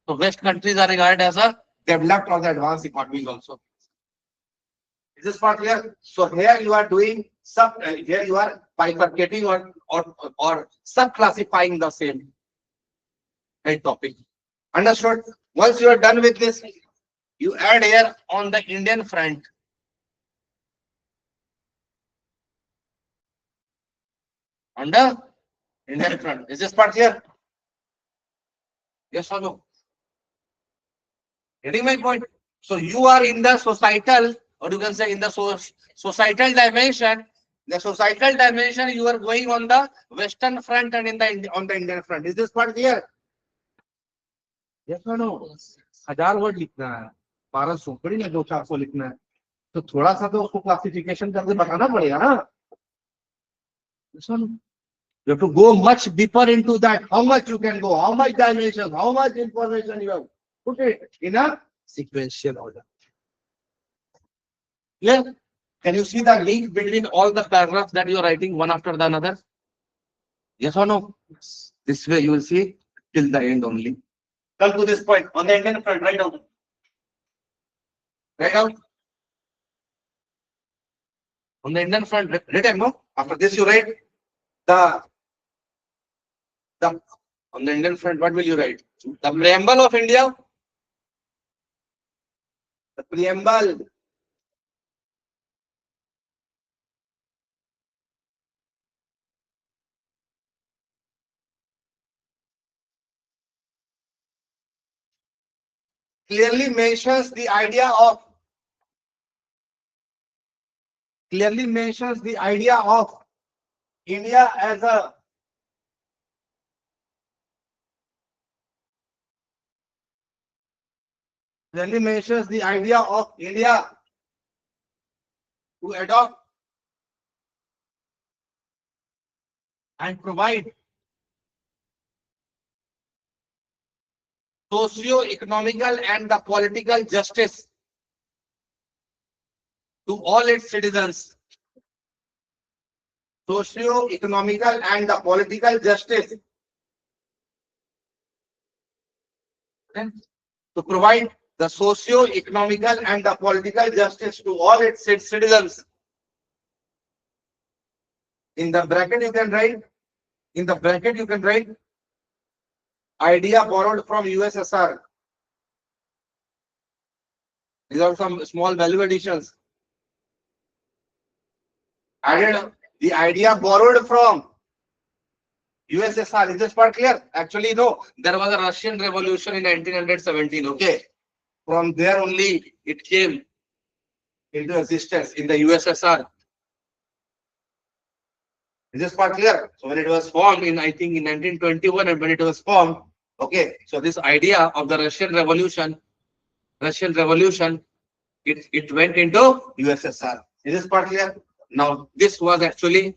So West countries are regarded as a developed or the advanced economies also. Is this part clear? So here you are doing here you are bifurcating or sub-classifying the same topic. Understood? Once you are done with this, you add here on the Indian front. On the Indian front. Is this part clear? Yes or no? Getting my point? So you are in the societal, or you can say in the societal dimension. The societal dimension, you are going on the Western front and on the Indian front. Is this part clear? Yes or no? Yes. 1000 word लिखना है, 1200 थोड़ी ना 200-400 लिखना है, तो थोड़ा सा तो उसको क्लासिफिकेशन करके बताना पड़ेगा ना. Yes or no? You have to go much deeper into that. How much you can go, how much dimension, how much information you have. Put it in a sequential order. Clear? Can you see the link between all the paragraphs that you are writing one after the another? Yes or no? This way you will see till the end only. Come to this point on the Indian front. Write down. Write down. On the Indian front, written, no? After this you write the on the Indian front, what will you write? The preamble of India. The preamble. Clearly mentions the idea of India as a clearly mentions the idea of India to adopt and provide socio-economical and the political justice to all its citizens. Socio-economical and the political justice to provide the socio-economical and the political justice to all its citizens. In the bracket you can write, idea borrowed from USSR. These are some small value additions. Added the idea borrowed from USSR. Is this part clear? Actually, no. There was a Russian Revolution in 1917. Okay. From there only it came into existence in the USSR. Is this part clear? So when it was formed in, I think in 1921, and when it was formed, okay. So this idea of the Russian Revolution, it went into USSR. Is this part clear? Now this was actually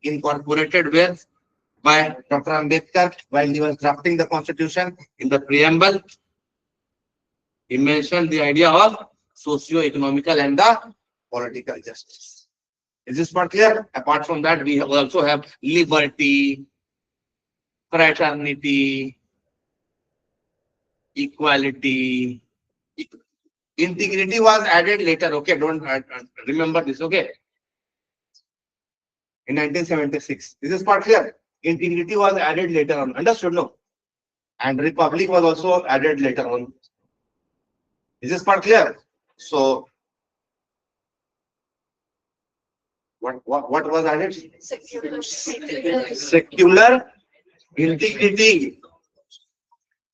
incorporated where by Dr. Ambedkar while he was drafting the constitution. In the preamble, he mentioned the idea of socio-economical and the political justice. Is this part clear? Apart from that, we also have liberty, fraternity, equality. Integrity was added later. Okay, don't remember this. Okay, in 1976. Is this part clear? Integrity was added later on. Understood? No. And republic was also added later on. Is this part clear? So what was added? Secular, integrity,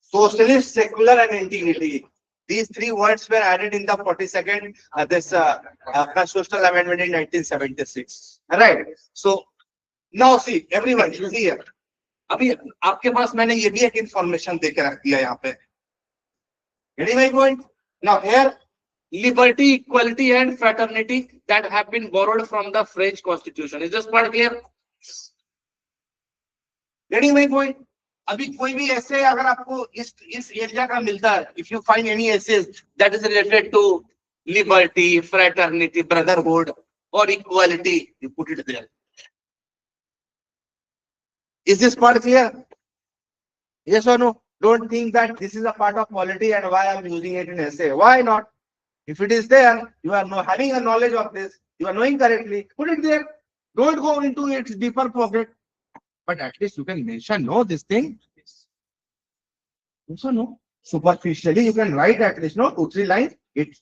socialist, secular, and integrity. These three words were added in the 42nd constitutional amendment in 1976. Right. So now see everyone, you see here. अभी आपके पास मैंने ये भी एक information देके रख दिया यहाँ पे. Getting my point? Now here, liberty, equality, and fraternity that have been borrowed from the French Constitution. Is this part clear? Getting my point? अभी कोई भी ऐसे अगर आपको इस एरिया का मिलता है, if you find any essays that is related to liberty, fraternity, brotherhood, or equality, you put it there. Is this part clear? Yes or no? Don't think that this is a part of polity and why I'm using it in essay. Why not? If it is there, you are having a knowledge of this, you are knowing correctly, put it there. Don't go into its deeper pocket. But at least you can mention, no, this thing. Also, no. Superficially, you can write at least, no, 2-3 lines. It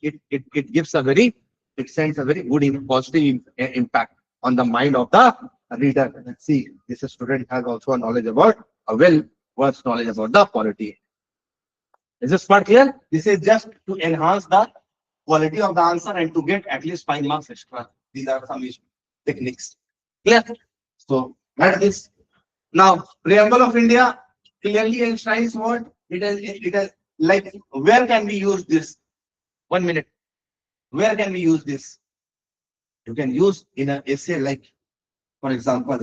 gives it sends a very good positive impact on the mind of the reader. Let's see, this student has also a knowledge about, a well-versed knowledge about the polity. Is this part clear? This is just to enhance the quality of the answer and to get at least 5 marks extra. These are some techniques. Clear? So that's this. Now, preamble of India clearly enshrines what it is like. Where can we use this? 1 minute. Where can we use this? You can use in an essay like, for example,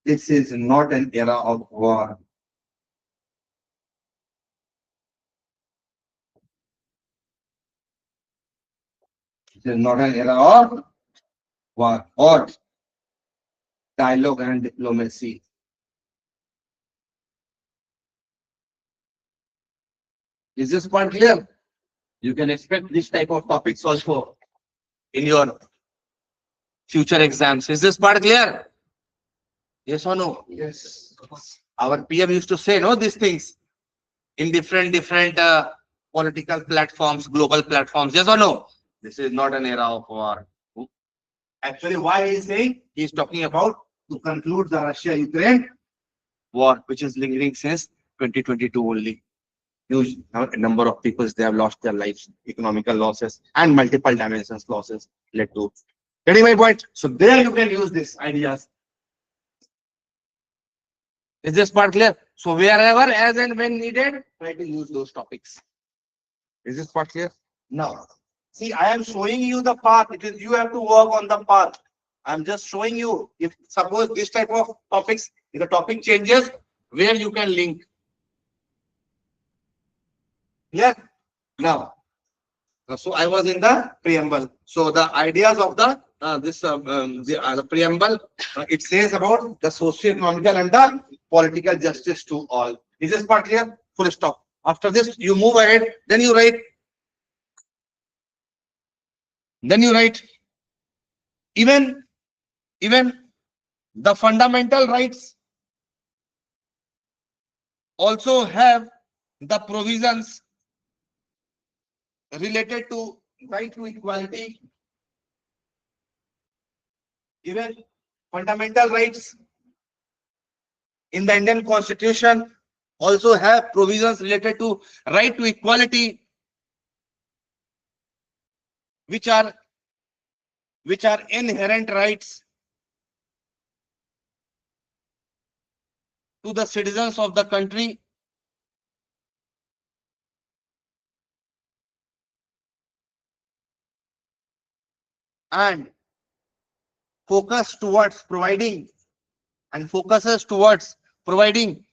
this is not an era of war. It is not an era of war or dialogue and diplomacy. Is this point clear? You can expect this type of topics also in your future exams. Is this part clear? Yes or no? Yes. Our PM used to say, no, these things in different political platforms, global platforms. Yes or no? This is not an era of war. Actually, why he is saying? He is talking about to conclude the Russia-Ukraine war, which is lingering since 2022 only. Huge number of people, they have lost their lives, economical losses and multiple dimensions losses led to. Getting my point? So there you can use these ideas. Is this part clear? So wherever, as and when needed, try to use those topics. Is this part clear? Now, see, I am showing you the path. It is you have to work on the path. I'm just showing you. If suppose this type of topics, if the topic changes, where you can link. Yeah. Now, so I was in the preamble. So the ideas of the the preamble, it says about the socio-economical and the political justice to all. Is this part clear? Full stop. After this, you move ahead. Then you write. Even the fundamental rights also have the provisions related to right to equality. Even fundamental rights in the Indian Constitution also have provisions related to right to equality, which are inherent rights to the citizens of the country, and focuses towards providing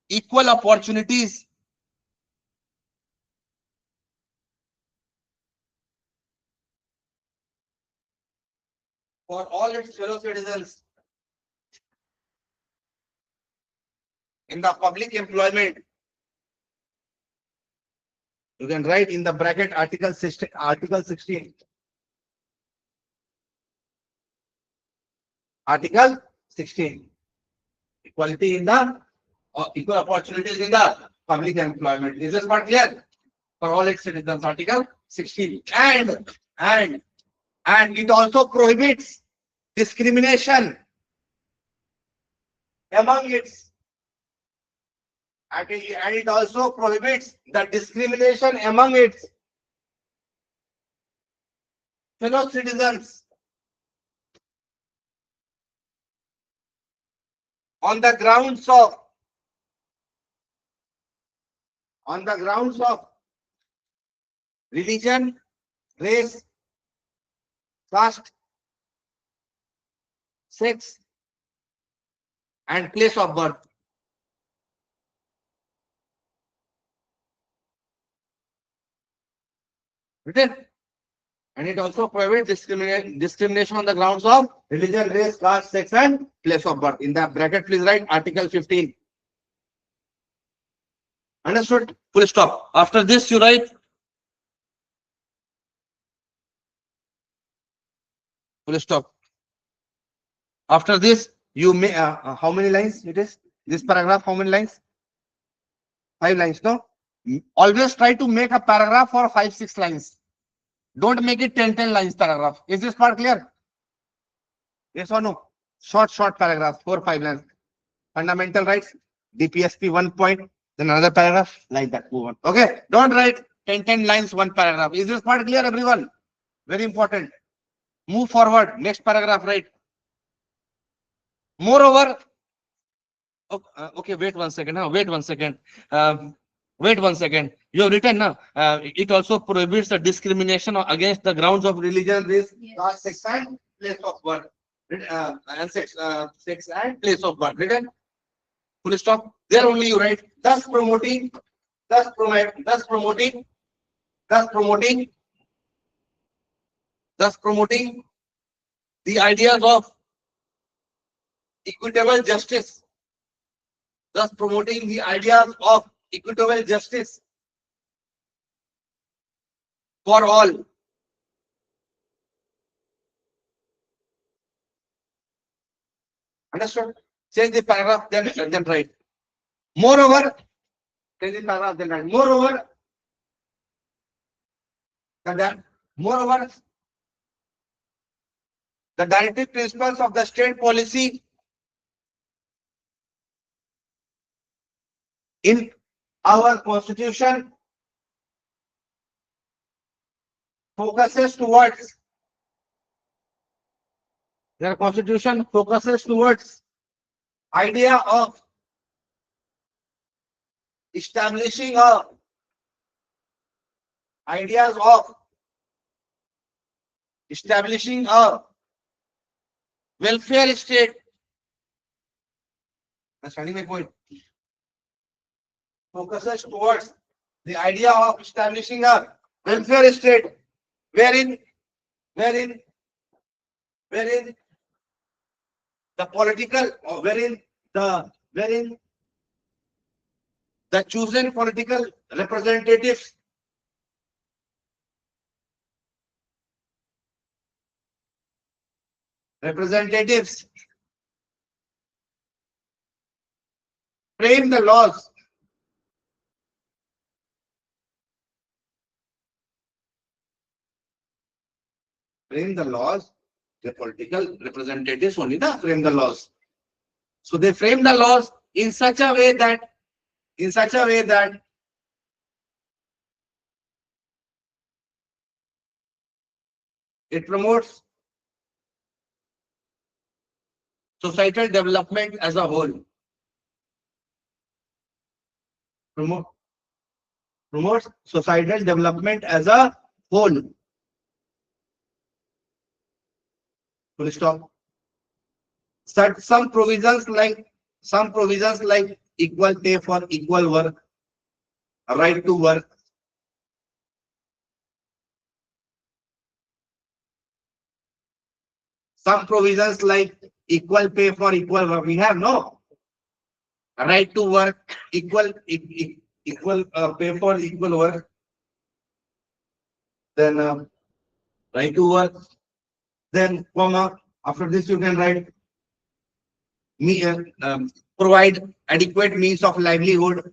equal opportunities for all its fellow citizens in the public employment. You can write in the bracket Article 16. Article 16. Equality in the equal opportunities in the public employment. Is this part clear? For all its citizens, Article 16. And it also prohibits discrimination among its, and it also prohibits the discrimination among its fellow citizens on the grounds of religion, race, caste, sex, and place of birth. Written. And it also prohibits discrimination on the grounds of religion, race, caste, sex, and place of birth. In the bracket, please write Article 15. Understood? Full stop. After this, you write full stop. After this, you may how many lines it is? This paragraph, how many lines? 5 lines, no? Always try to make a paragraph for 5-6 lines. Don't make it 10 lines paragraph. Is this part clear? Yes or no? Short paragraph, 4-5 lines. Fundamental rights, DPSP 1.0 Then another paragraph like that. Move on. Okay. Don't write 10 lines, one paragraph. Is this part clear, everyone? Very important. Move forward. Next paragraph, right? Moreover, okay, wait 1 second. Wait 1 second. Wait 1 second. You have written now. It also prohibits the discrimination against the grounds of religion, race, caste, sex, and place of birth. And sex and place of birth. Written. Full stop. There only you write. Thus promoting. Thus promoting. Thus promoting. Thus promoting the ideas of equitable justice. Thus promoting the ideas of equitable justice for all. Understood? Change the paragraph, then write. Moreover, change the paragraph, then write. Moreover, the directive principles of the state policy in our constitution focuses towards idea of establishing a ideas of establishing a welfare state. Understanding my point? Focuses towards the idea of establishing a welfare state wherein the political or wherein the chosen political representatives frame the laws the political representatives only frame the laws. So they frame the laws in such a way that it promotes societal development as a whole. Promotes societal development as a whole. Full stop. Some provisions like equal pay for equal work, right to work, some provisions like equal pay for equal work. We have no right to work, equal pay for equal work. Then right to work. Then comma. After this, you can write provide adequate means of livelihood.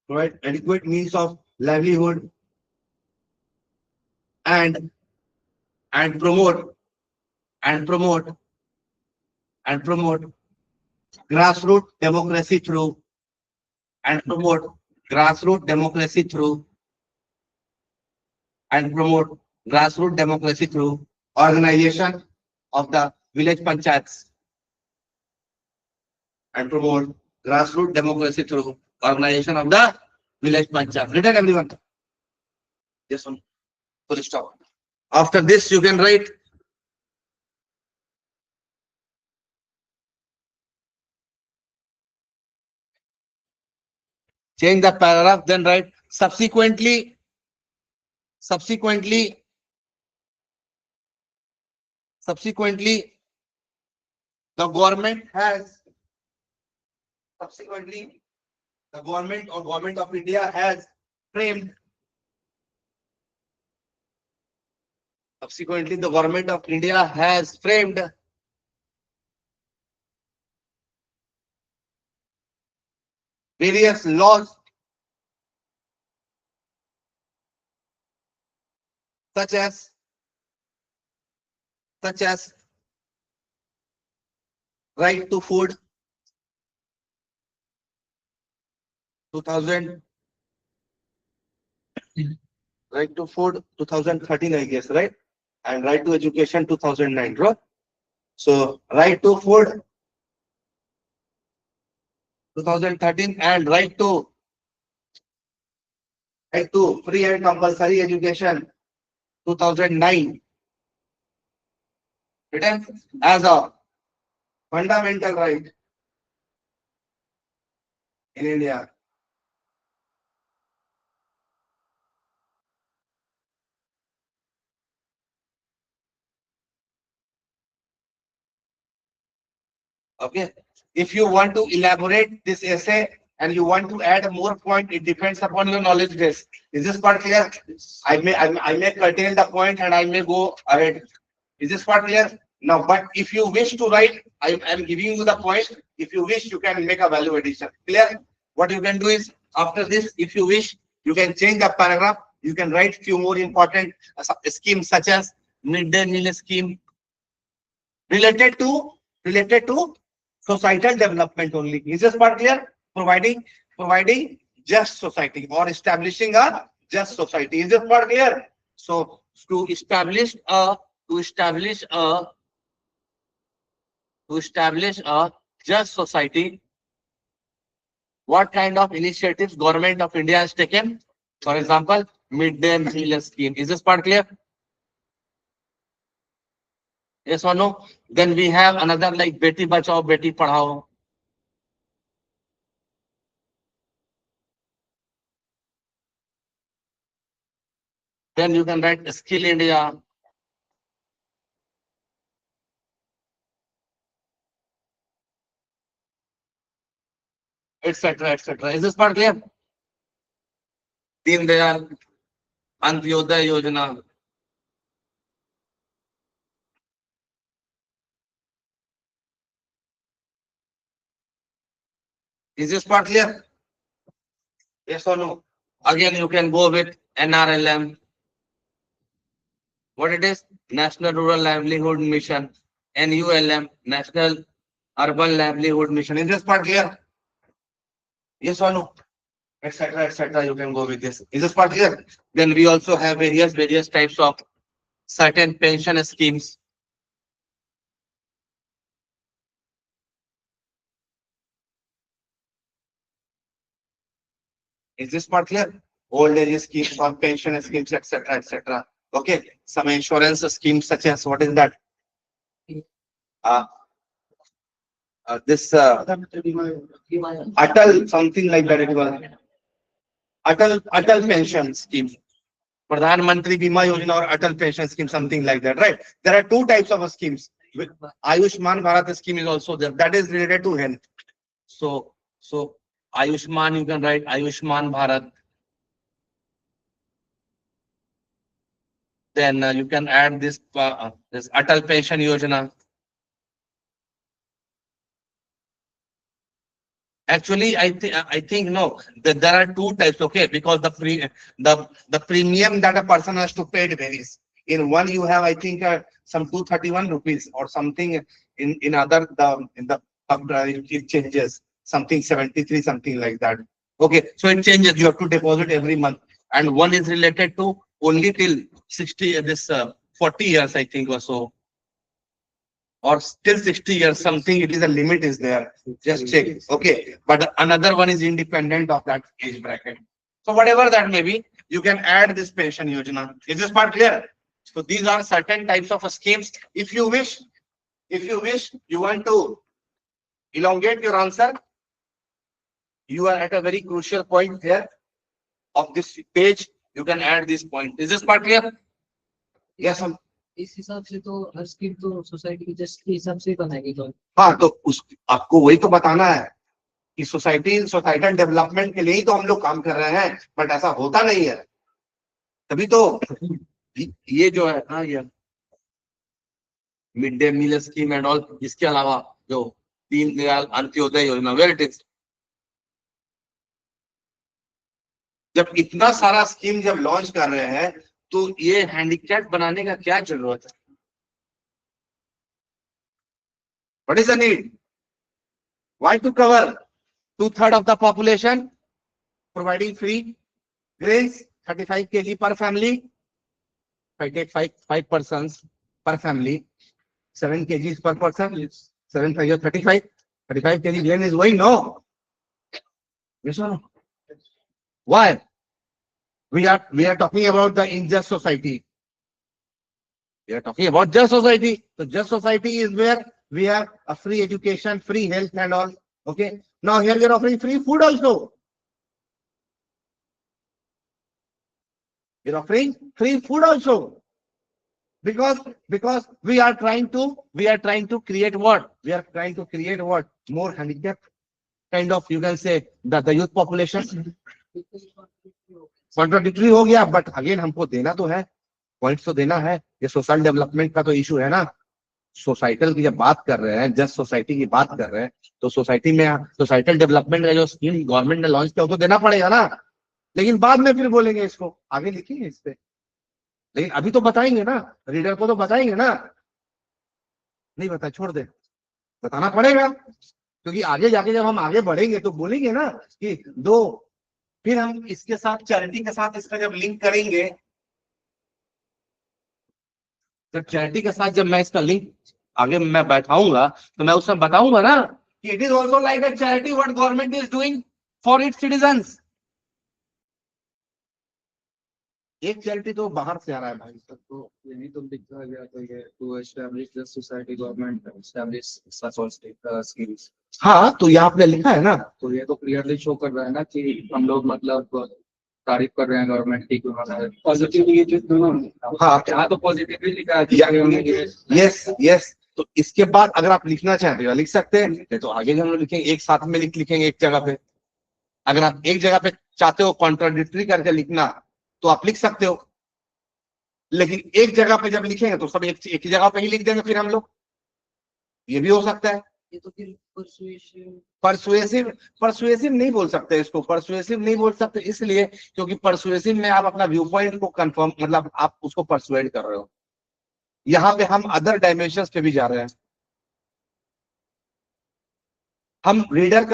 Provide adequate means of livelihood and promote grassroots democracy through and promote grassroots democracy through organization of the village panchayats and promote grassroots democracy through organization of the village panchayats. Written, everyone? Yes, one. Full stop. After this, you can write change the paragraph, then write subsequently the government of India has framed various laws such as such as right to food 2000, right to food 2013, I guess, right? And right to education 2009, right? So right to food 2013 and right to free and compulsory education 2009, written as a fundamental right in India. Okay. If you want to elaborate this essay and you want to add more point, it depends upon your knowledge base. Is this part clear? I may curtail the point and I may go ahead. Is this part clear? Now, but if you wish to write, I am giving you the point. If you wish, you can make a value addition. Clear? What you can do is after this, if you wish, you can change the paragraph. You can write few more important schemes such as midday meal scheme related to societal development only. Is this part clear? Providing just society or establishing a just society. Is this part clear? So to establish a just society, what kind of initiatives government of India has taken? For example, midday meal scheme. Is this part clear? Yes or no? Then we have another like Beti Bachao, Beti Padhao. Then you can write Skill India. Etc. etc. Is this part clear? Deen Dayal Antyodaya Yojana. Is this part clear? Yes or no? Again, you can go with NRLM. What it is? National Rural Livelihood Mission. NULM, National Urban Livelihood Mission. Is this part clear? Yes or no? Etc. etc. You can go with this. Is this part clear? Then we also have various types of certain pension schemes. Is this part clear? Old age schemes or pension schemes, etc. etc. Okay. Some insurance schemes such as what is that? Uh, this Atal, something like that it was. Atal pension scheme. Pradhan Mantri Bima Yojana or Atal pension scheme, something like that, right? There are two types of schemes. Ayushman Bharat scheme is also there. That is related to health. So Ayushman, you can write Ayushman Bharat. Then you can add this Atal pension Yojana. Actually, I think no, that there are two types. Okay, because the premium that a person has to pay it varies. In one, you have I think some 231 rupees or something. In other it changes something 73 something like that. Okay, so it changes. You have to deposit every month, and one is related to only till 60 this 40 years I think or so, or still 60 years, something it is a limit is there. Just check. Okay. But another one is independent of that age bracket. So whatever that may be, you can add this pension yojana. Is this part clear? So these are certain types of schemes. If you wish, you want to elongate your answer, you are at a very crucial point here of this page. You can add this point. Is this part clear? Yes. इस हिसाब से तो हर scheme तो society की just के हिसाब से ही बनाएगी तो हाँ, तो आपको वही तो बताना है कि सोसाइटल डेवलपमेंट के लिए ही तो हम लोग काम कर रहे हैं, बट ऐसा होता नहीं है। तभी तो ये जो है ना, ये mid day meal scheme and all, इसके अलावा जो दीनदयाल अंत्योदय योजना, वेयर इट इज, जब इतना सारा स्कीम जब लॉन्च कर रहे हैं तो ये हैंडीकैप बनाने का क्या जरूरत है? What is the need? Why to cover 2/3 of the population, providing free grains, 35 kg per family. If I take five persons per family, 7 kgs per person. 7 5 35. 35 kg grain is going, no? Yes or no? Why? We are talking about the unjust society. We are talking about just society. So just society is where we have a free education, free health and all. Okay. Now here we are offering free food also. We are offering free food also. Because we are trying to create what? We are trying to create what? More handicapped kind of, you can say, the youth population. Contradictory हो गया, but again हमको देना तो है, points तो देना है. ये सोशल डेवलपमेंट का तो इशू है ना. सोसाइटल की जब बात कर रहे हैं, जस्ट सोसाइटी की बात कर रहे हैं, तो सोसाइटी में सोसाइटल डेवलपमेंट का जो स्कीम गवर्नमेंट ने लॉन्च किया वो तो देना पड़ेगा ना. लेकिन बाद में फिर बोलेंगे, इसको आगे लिखेंगे इस पे. लेकिन अभी तो बताएंगे ना, रीडर को तो बताएंगे ना. नहीं बता, छोड़ दे, बताना पड़ेगा. क्योंकि आगे जाके जब हम आगे बढ़ेंगे तो बोलेंगे ना कि दो. फिर हम इसके साथ, चैरिटी के साथ इसका जब लिंक करेंगे, जब चैरिटी के साथ जब मैं इसका लिंक आगे मैं बैठाऊंगा, तो मैं उसमें बताऊंगा ना कि it is also like a charity what government is doing for its citizens. एक चैरिटी तो बाहर से आ रहा है भाई. तो यही तो दिखा गया तो ये to establish the society government establish such all schemes. हाँ, तो यहाँ आपने लिखा है ना. तो ये तो क्लियरली शो कर रहा है ना कि हम लोग मतलब तारीफ कर रहे हैं गवर्नमेंट की, पॉजिटिव ये चीज दोनों. हाँ, यहाँ तो पॉजिटिवली लिखा है. Yes yes. तो इसके बाद अगर आप लिखना चाहते हो लिख सकते हैं, तो आगे हम लोग लिखेंगे, एक साथ में लिखेंगे एक जगह पे. अगर आप एक जगह पे चाहते हो कॉन्ट्राडिक्टरी करके लिखना, तो आप लिख सकते हो. लेकिन एक जगह पे जब लिखेंगे तो सब एक ही जगह पे ही लिख देंगे फिर हम लोग. ये भी हो सकता है. ये तो फिर परसुएसिव नहीं बोल सकते इसको. परसुएसिव नहीं बोल सकते इसलिए क्योंकि परसुएसिव में आप अपना व्यू पॉइंट को कंफर्म, मतलब आप उसको परसुएड कर रहे हो. यहाँ पे हम अदर डायमेंशंस पे भी जा रहे हैं. हम रीडर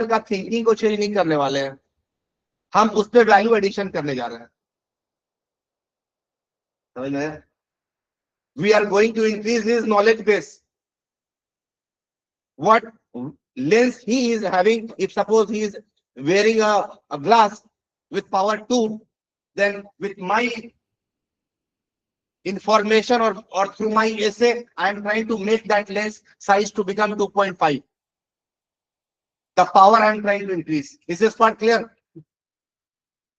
का थिंकिंग को चेंज नहीं करने वाले हैं, हम उस पर वैल्यू एडिशन करने जा रहे हैं. समझ में? We are going to increase his knowledge base. What lens he is having, if suppose he is wearing a glass with power 2, then with my information or through my essay, I am trying to make that lens size to become 2.5. The power I am trying to increase. Is this part clear?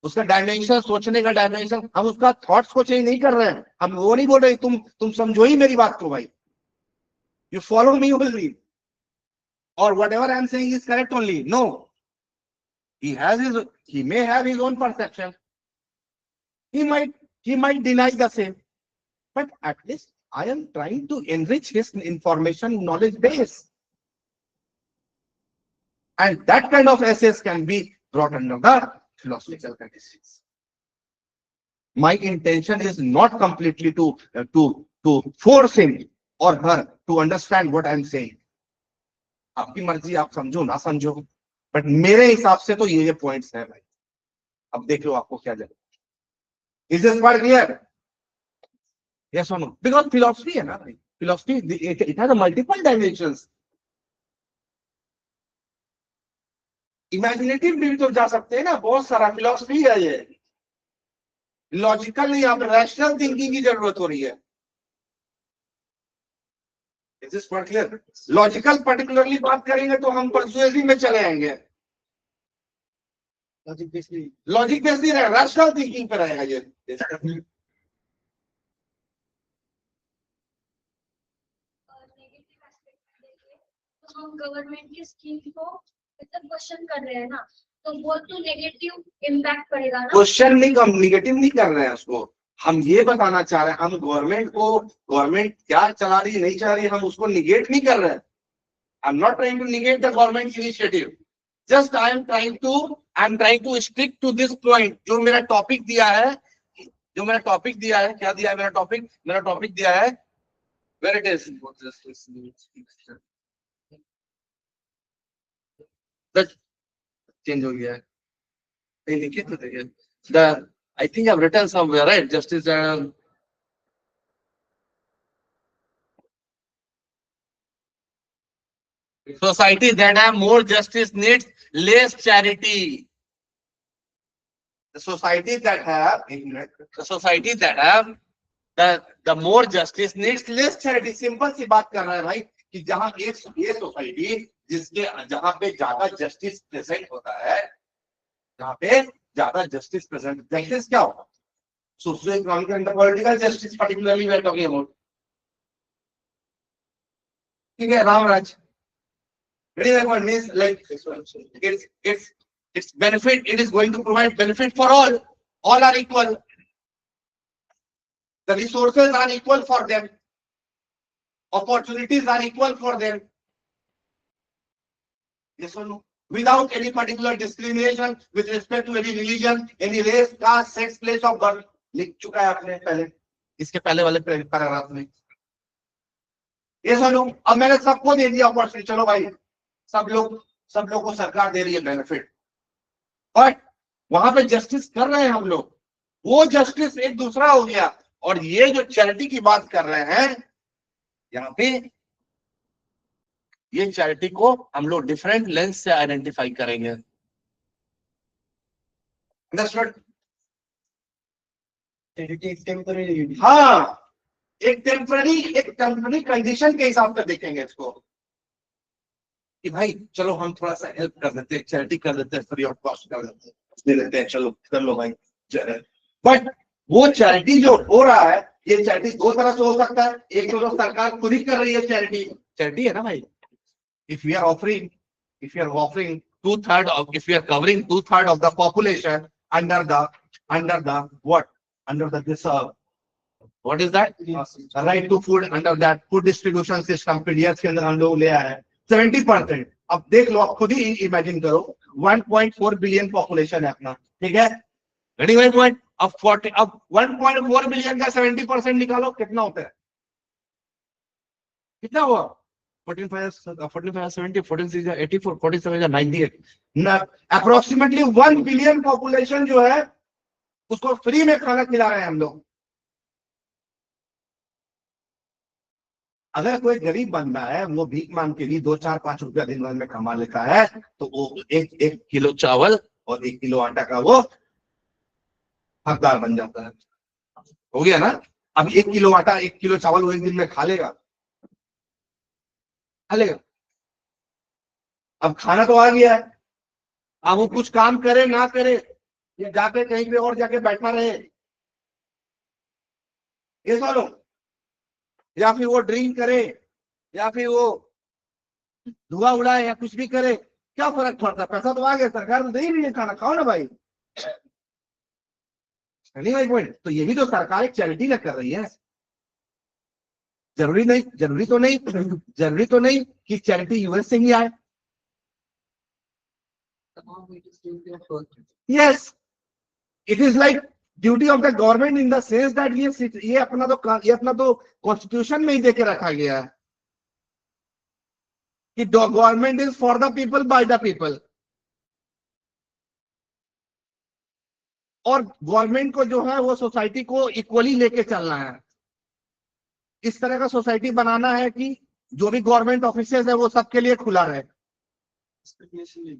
उसका dimension, सोचने का dimension, हम उसका thoughts को change नहीं कर रहे हैं. हम वो नहीं बोल रहे तुम समझो ही मेरी बात को भाई. You follow me only. Or whatever I am saying is correct only. No. He may have his own perception. He might deny the same. But at least I am trying to enrich his information knowledge base. And that kind of essays can be brought under the philosophical conditions. My intention is not completely to force him or her to understand what I am saying. आपकी मर्जी, आप समझो ना समझो, but मेरे हिसाब से तो ये पॉइंट्स है भाई. अब देख लो आपको क्या लगे. Is this part clear? Yes और नो? बिकॉज फिलोसफी है ना भाई. Philosophy it has multiple dimensions. Imaginative भी तो जा सकते हैं ना, बहुत सारा फिलोसफी है ये. लॉजिकल नहीं, आप रैशनल थिंकिंग की जरूरत हो रही है. Is this part clear? Logical particularly बात करेंगे तो हम परसुएसिव में चले आएंगे. लॉजिक बेस नहीं रहेगा, रैशनल थिंकिंग पे रहेगा ये. तो हम गवर्नमेंट की स्कीम को मतलब क्वेश्चन कर रहे हैं ना, तो वो तो नेगेटिव इम्पैक्ट पड़ेगा ना. क्वेश्चन नहीं, हम निगेटिव नहीं कर रहे हैं उसको. हम ये बताना चाह रहे हैं, हम गवर्नमेंट क्या चला रही है नहीं चला रही है, हम उसको निगेट नहीं कर रहे हैं. I am not trying to negate the government initiative. Just I am trying to stick to this point. जो मेरा टॉपिक दिया है, क्या दिया है मेरा टॉपिक दिया है Where it is? That change हो गया है. नहीं लिखित तो देखिए. The I think I've written somewhere, right? Justice. Society that have more justice needs less charity. The society that have the more justice needs less charity. Simple सी बात कर रहा है भाई कि जहां ये सोसाइटी जिसके जहां पे ज्यादा जस्टिस प्रेजेंट होता है, जहां पे ज्यादा जस्टिस प्रेजेंट, जस्टिस क्या होगा? Social economic and political justice particularly we are talking about. ठीक है, Ramraj. What means like it's benefit. It is going to provide benefit for all. All are equal. The resources are equal for them. Opportunities are equal for them. Yes or no? Without any particular discrimination with respect to any religion, any race, caste, sex, place of birth. लिख चुका है आपने पहले, इसके पहले वाले paragraph में. Yes or no? अब मैंने सबको दे दिया अपॉर्चुनिटी. चलो भाई, सब लोग को सरकार दे रही है बेनिफिट, बट वहां पे जस्टिस कर रहे हैं हम लोग. वो जस्टिस एक दूसरा हो गया. और ये जो चैरिटी की बात कर रहे हैं यहाँ पे, ये चैरिटी को हम लोग डिफरेंट लेंस से आइडेंटिफाई करेंगे. अंडरस्टूड? हाँ, एक टेम्पररी कंडीशन के हिसाब से देखेंगे इसको कि भाई चलो हम थोड़ा सा हेल्प कर देते हैं, चैरिटी कर देते हैं, फ्री ऑफ कॉस्ट कर देते हैं, दे देते हैं, चलो कर लो भाई. बट वो चैरिटी जो हो रहा है, ये चैरिटी दो तरह से हो सकता है. एक तो सरकार खुद ही कर रही है, चैरिटी है ना भाई. If we are offering 2/3 of, if we are covering 2/3 of the population under the what? Under the this what is that? Right to food. Under that food distribution system PDS के अंदर हम लोग ले आए हैं 70%. अब देख लो, आप खुद ही इमेजिन करो, 1.4 बिलियन पॉपुलेशन है अपना. ठीक है, रेडी भाई पॉइंट. अब 1.4 बिलियन का 70% निकालो, कितना होता है? कितना हुआ? 14 70 14 84 47 98. अप्रोक्सीमेटली 1 बिलियन पॉपुलेशन जो है उसको फ्री में खाना खिला रहे हैं हम लोग. अगर कोई गरीब बंदा है, वो भीख मांग के लिए 2 4 5 रुपया दिन भर में कमा लेता है, तो वो एक किलो चावल और 1 किलो आटा का वो हकदार बन जाता है. हो गया ना? अब 1 किलो आटा 1 किलो चावल वो एक दिन में खा लेगा. अब खाना तो आ गया है, अब वो कुछ काम करे ना करे, या जाके कहीं पे और जाके बैठा रहे, ये सोलो, या फिर वो ड्रिंक करे, या फिर वो धुआं उड़ाए, या कुछ भी करे, क्या फर्क पड़ता है? पैसा तो आ गया, सरकार तो दे ही रही है, खाना खाओ ना भाई. नहीं भाई पॉइंट. तो ये भी तो सरकार एक चैरिटी ना कर रही है. जरूरी तो नहीं कि चैरिटी यूएस से ही आए. Yes, it is like duty of the government in the sense that ये अपना तो कॉन्स्टिट्यूशन में ही देके रखा गया है कि government is for the people by the people. और गवर्नमेंट को जो है वो सोसाइटी को इक्वली लेके चलना है. इस तरह का सोसाइटी बनाना है कि जो भी गवर्नमेंट ऑफिसेज है वो सबके लिए खुला रहे,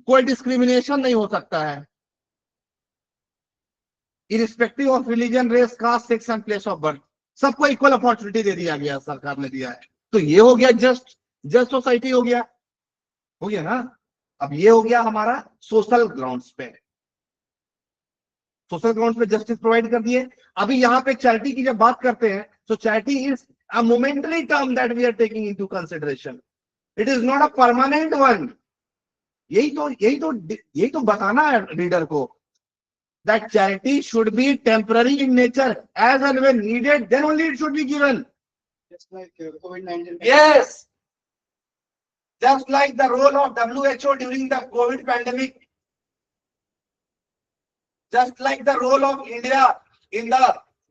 कोई डिस्क्रिमिनेशन नहीं हो सकता है, irrespective of religion, race, caste, sex and place of birth. सबको इक्वल अपॉर्चुनिटी दे दिया गया, सरकार ने दिया है. तो ये हो गया जस्ट सोसाइटी हो गया ना. अब ये हो गया हमारा सोशल ग्राउंड्स पे जस्टिस प्रोवाइड कर दिए. अभी यहाँ पे चैरिटी की जब बात करते हैं, तो charity is a momentary term that we are taking into consideration. It is not a permanent one. यही तो बताना है रीडर को, that charity should be temporary in nature, as and when needed, then only it should be given. Just like COVID-19. Yes, just like the role of WHO during the COVID pandemic, just like the role of India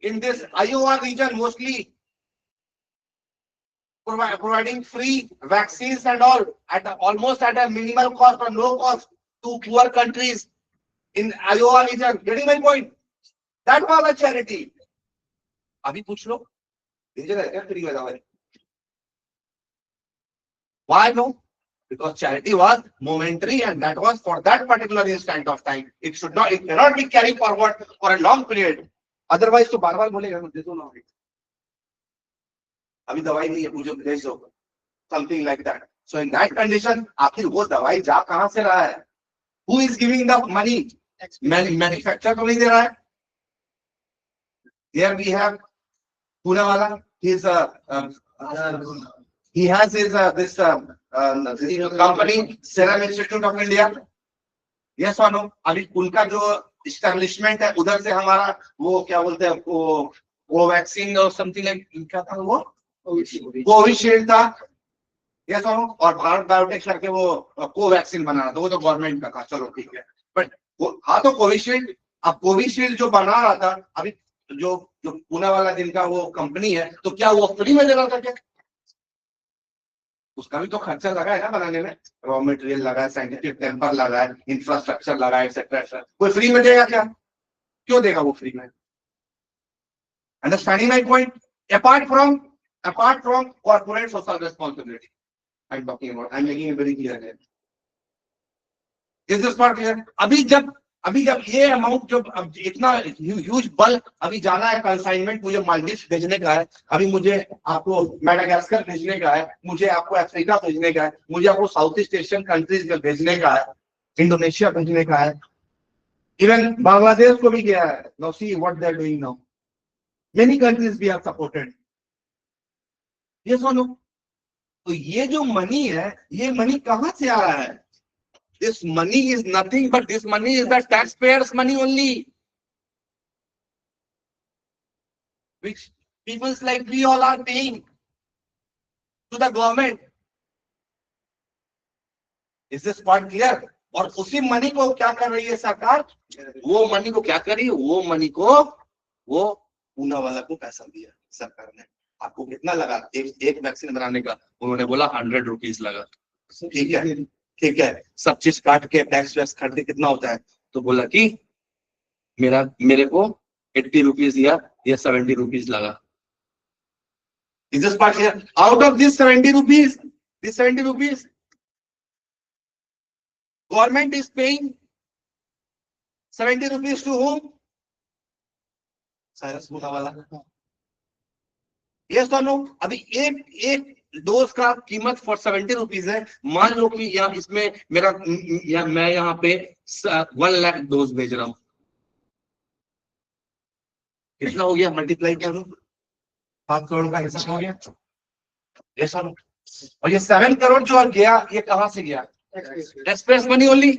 in this IOR region, mostly providing free vaccines and all at almost at a minimal cost or no cost to poor countries in Iowa region. Getting my point? That was a charity. अभी पूछ लो free में दवाई. Why no? Because charity was momentary and that was for that particular instant of time. It cannot be carried forward for a long period. Otherwise तो बार बार बोलेगा मुझे तो ना अभी दवाई नहीं है मुझे भेज दो. Something like that. So in that condition, आखिर वो दवाई जा कहां से रहा है? Who is giving the money? Manufacturer तो नहीं दे रहा है. Here we have Pune wala. He has his this company Serum Institute of India. Yes or no? अभी उनका जो establishment है उधर से हमारा वो क्या बोलते हैं वो कोवैक्सीन और समथिंग लाइक क्या था वो कोविशील्ड था. यस और भारत बायोटेक करके वो कोवैक्सीन बना रहा था. वो तो गवर्नमेंट का था. चलो ठीक है. बट हाँ तो कोविशील्ड अब कोविशील्ड जो बना रहा था अभी जो पुणे वाला जिनका वो कंपनी है तो क्या वो फ्री में दे रहा था क्या? उसका भी तो खर्चा लगा है ना बनाने में. रॉ मटेरियल लगा है, साइंटिफिक टेम्पर लगा है, इंफ्रास्ट्रक्चर लगा है एक्सेट्रा. कोई फ्री में देगा क्या? क्यों देगा वो फ्री में? Understanding my point? Apart from corporate social responsibility I'm talking about. I'm making it very clear here. Is this part clear? अभी जब ये अमाउंट जो इतना ह्यूज बल्क अभी जाना है कंसाइनमेंट मुझे मालदीव्स भेजने का है, अभी मुझे आपको मेडागास्कर भेजने का है, मुझे आपको अफ्रीका भेजने का है, मुझे आपको साउथ ईस्ट एशियन कंट्रीज में भेजने का है, इंडोनेशिया भेजने का है, इवन बांग्लादेश को भी गया है. Now see what they are doing now. Many countries we have supported. Yes और नो? तो ये जो मनी है ये मनी कहां से आ रहा है? This money is nothing but this money is the taxpayers' money only, which people like we all are paying to the government. Is this part clear? और उसी मनी को क्या कर रही है सरकार? वो मनी को क्या कर रही है? वो मनी को वो पूना वाला को पैसा दिया सरकार ने. आपको कितना लगा एक वैक्सीन बनाने का? उन्होंने बोला 100 रुपीज लगा. ठीक है सब चीज काट के टैक्स वैक्स काट के कितना होता है? तो बोला कि मेरे को 80 रुपीज या 70 रुपीज लगा. Is this part clear? Out of this 70 rupees, government is paying 70 rupees to whom? Cyrus Poona वाला. Yes or no? अभी एक डोज का कीमत फॉर 70 रुपीज है. मान लो कि यहाँ इसमें मैं यहाँ पे 1 लाख डोज भेज रहा हूँ. कितना हो गया? मल्टीप्लाई कर लो. 5 करोड़ का हिसाब हो गया. Yes or no? और ये 7 करोड़ जो गया ये कहां से गया? Taxpayers money only.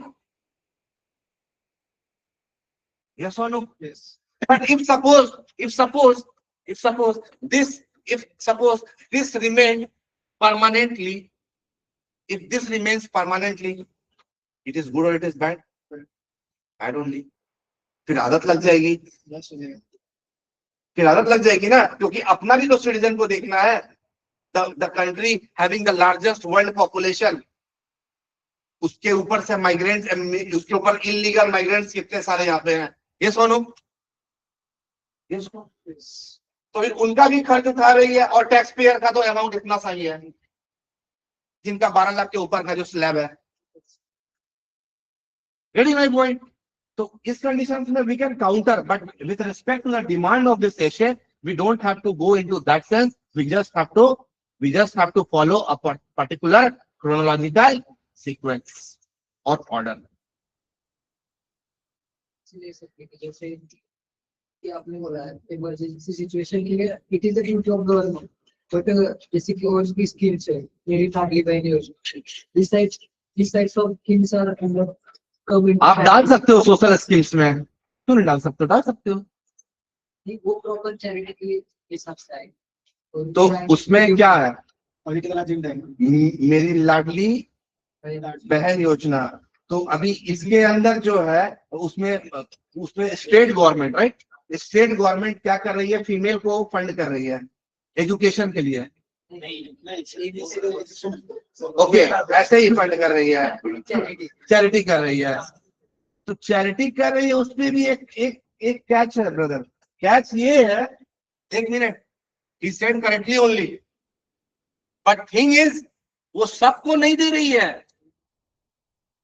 Yes or no? Yes. But if suppose this remained permanently, if this remains permanently, it is good or it is bad? I don't know. फिर आदत लग जाएगी ना, क्योंकि अपना भी तो सिटीजन को देखना है. The country having the largest world population, उसके ऊपर से माइग्रेंट्स, उसके ऊपर इलीगल माइग्रेंट्स कितने सारे यहाँ पे हैं. Yes or no? Yes or no? तो फिर उनका भी खर्च उठा रही है और टैक्स पेयर का तो अमाउंट इतना सही है जिनका 12 लाख के ऊपर का जो स्लैब है. Ready my point? तो इस कंडीशन में we can counter, but with respect to the demand of this essay, we don't have to go into that sense. We just have to follow a particular chronological sequence or order. जैसे कि आपने बोला emergency situation के लिए it is the duty of government, but जैसे कि और भी स्कीम्स है मेरी फैमिली बहन योजना, this types of schemes are under government. आप डाल सकते हो सोशल स्कीम्स में, क्यों नहीं डाल सकते हो? डाल सकते हो. नहीं वो प्रॉपर चैरिटी के हिसाब से आए तो उसमें क्या है? मेरी लाडली बहन योजना. तो अभी इसके अंदर जो है उसमें state government, right, state government क्या कर रही है? फीमेल को फंड कर रही है एजुकेशन के लिए. ओके, ऐसे ही फंड कर रही है, चैरिटी कर रही है। तो चैरिटी कर रही है, उसमें भी एक कैच है ब्रदर। कैच ये है, एक minute, he said correctly only, but thing is वो सबको नहीं दे रही है।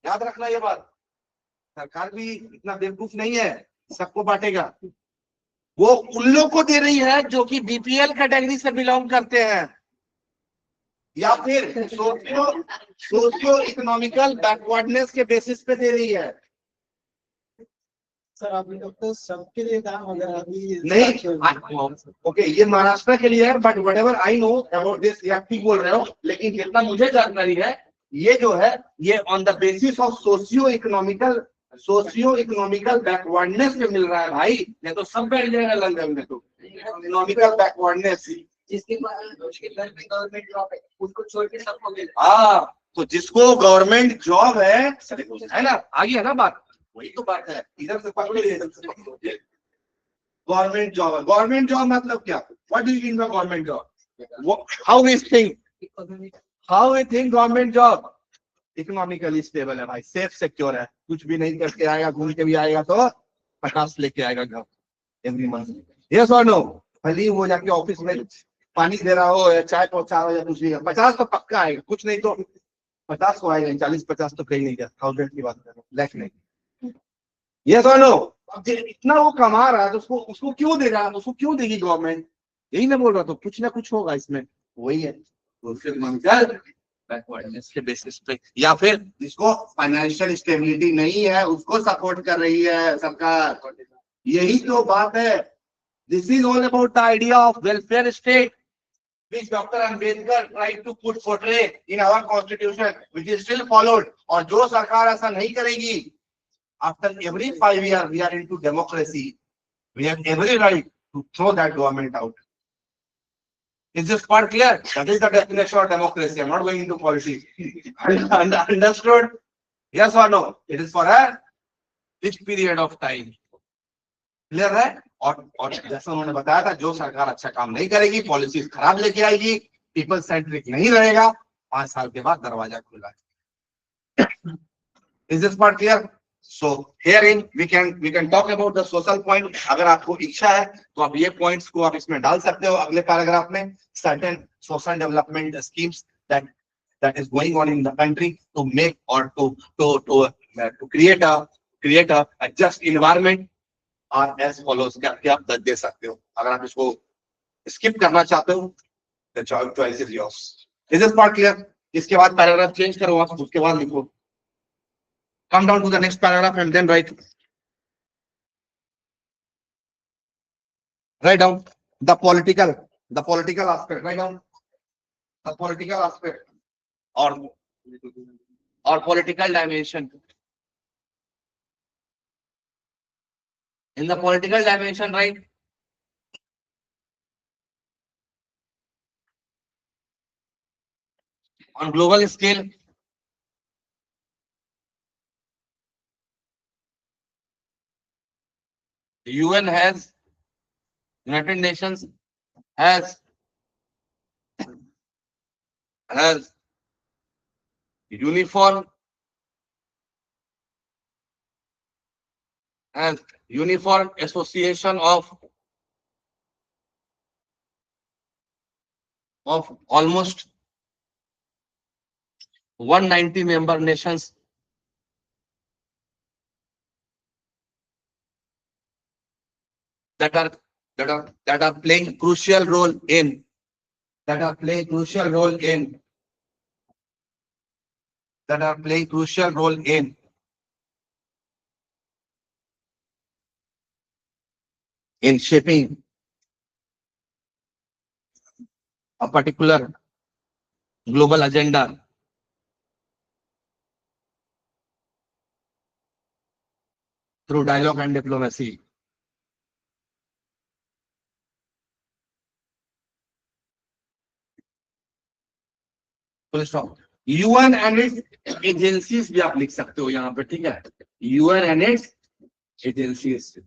याद रखना ये बात, सरकार भी इतना बेवकूफ नहीं है सबको बांटेगा। वो उन लोग को दे रही है जो कि बीपीएल कैटेगरी से बिलोंग करते हैं, या फिर सोशियो इकोनॉमिकल बैकवर्डनेस के बेसिस पे दे रही है। सर आपने तो सबके लिए कहा, मगर अभी नहीं, ओके, ये महाराष्ट्र के लिए है, but what ever I know about this, या ठीक बोल रहे हो, लेकिन जितना मुझे जानकारी है, ये जो है ये on the basis of socio economical backwardness में मिल रहा है भाई। नहीं तो सब बैठ जाएगा लंदन में, तो इकोनॉमिकल बैकवर्डनेस। जिसके घर में गवर्नमेंट जॉब है उसको छोड़ के सबको मिल। हाँ, तो जिसको गवर्नमेंट जॉब है ना, आगे है ना बात, वही तो बात है। इधर से पकड़ो, इधर से पकड़ो। गवर्नमेंट जॉब है, गवर्नमेंट जॉब मतलब क्या? What do you mean by government job? How we think government job economically stable है भाई, सेफ सिक्योर है, कुछ भी नहीं करके आएगा, घूम के भी आएगा तो 50 लेके आएगा घर एवरी मंथ। यस और नो? भले ही वो जाके ऑफिस में पानी दे रहा हो या चाय पहुंचा रहा हो या कुछ भी, 50 तो पक्का आएगा, कुछ नहीं तो 50 को आएगा, 40-50 तो कहीं नहीं गया, 1000 की बात कर रहा हूँ, लाख नहीं। यस और नो? अब इतना वो कमा रहा है तो उसको क्यों देगा, उसको क्यों देगी गवर्नमेंट? यही ना बोल रहा, तो कुछ ना कुछ होगा इसमें, वही है बैकवर्डनेस के बेसिस पे, या फिर जिसको फाइनेंशियल स्टेबिलिटी नहीं है उसको सपोर्ट कर रही है सरकार। यही तो बात है। This is all about the idea of welfare state which Dr. Ambedkar tried to portray in our constitution, which is still followed. और जो सरकार ऐसा नहीं करेगी, after every 5 years we are into democracy, we have every right to throw that government out. Is this part clear? That is the definition of democracy. I'm not going into politics. Understood? Yes or no? It is for a which period of time? Clear है? और जैसा उन्होंने बताया था, जो सरकार अच्छा काम नहीं करेगी, पॉलिसीज खराब लेके आएगी, पीपल सेंट्रिक नहीं रहेगा, 5 साल के बाद दरवाजा खुला है। Is this part clear? So herein we can talk about the social point. अगर आपको इच्छा है तो आप ये points को आप इसमें डाल सकते हो अगले पैराग्राफ में। Certain social development schemes that is going on in the country to make or to create a just environment are as follows. क्या आप दे सकते हो? अगर आप इसको skip करना चाहते हो, the choice is yours. Is this part clear? इसके बाद पैराग्राफ चेंज करो, आप उसके बाद लिखो। Come down to the next paragraph and then write down the political aspect. Write down the political aspect or political dimension. In the political dimension, right? On global scale, the United Nations has uniform association of almost 190 member nations that are playing crucial role in shaping a particular global agenda through dialogue and diplomacy. Full stop. UN and its agencies भी आप लिख सकते हो यहाँ पे, ठीक है? UN and its agencies.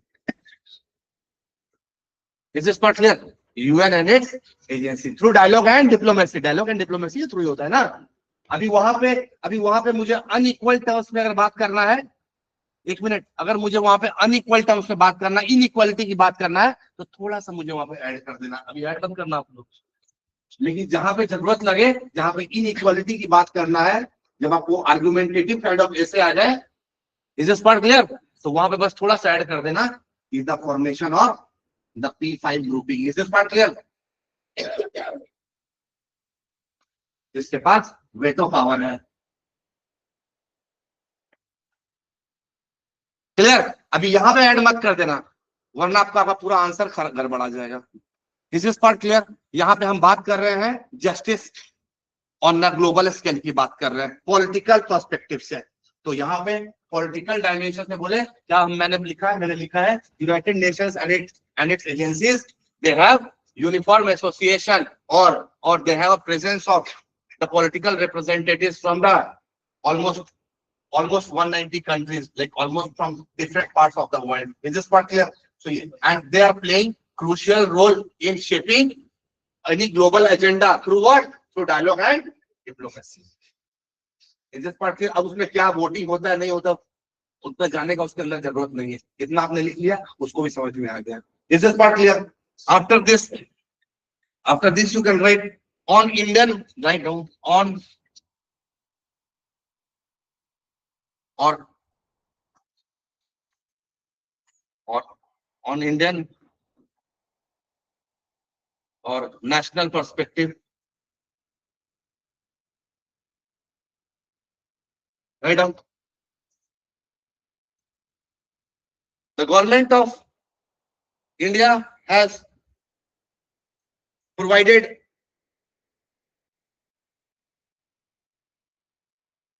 Is this part clear? UN and its agency through dialogue and diplomacy. Dialogue and diplomacy through होता है ना. अभी वहां पे मुझे अनइक्वल टर्म्स में अगर बात करना है, एक मिनट, अगर मुझे वहां पे अनइक्वल टर्म्स में बात करना, इनइक्वालिटी की बात करना है, तो थोड़ा सा मुझे वहां पे ऐड कर देना. अभी ऐड मत करना आप लोग, लेकिन जहां पे जरूरत लगे, जहां पे इनइक्वालिटी की बात करना है, जब आपको आर्गुमेंटेटिव काइंड ऑफ ऐसे आ जाए, इज दिस पार्ट क्लियर, तो वहां पे बस थोड़ा सा ऐड कर देना, is the formation of the P5 grouping. Is this part clear? जिसके पास वेटो पावर है. क्लियर? अभी यहां पे ऐड मत कर देना, वरना आपका पूरा आंसर गड़बड़ा जाएगा. Is this part clear? यहां पे हम बात कर रहे हैं justice on the global scale की बात कर रहे हैं, पॉलिटिकल पर्सपेक्टिव से. तो यहाँ पे पॉलिटिकल डायमेंशन से बोले क्या मैंने लिखा है United Nations and its agencies, they have uniform association और they have a presence of the political representatives from the almost 190 countries, like almost from different parts of the world. Is this part clear? So, and they are playing crucial role in shaping any global agenda through what? Through dialogue and diplomacy. Is this part clear? अब उसमें क्या voting होता है नहीं होता, उतना जाने का उसके अंदर जरूरत नहीं है. इतना आपने लिख लिया, उसको भी समझ में आ गया. Is this part clear? After this you can write on Indian, write down or on Indian or national perspective. Write down. The government of India has provided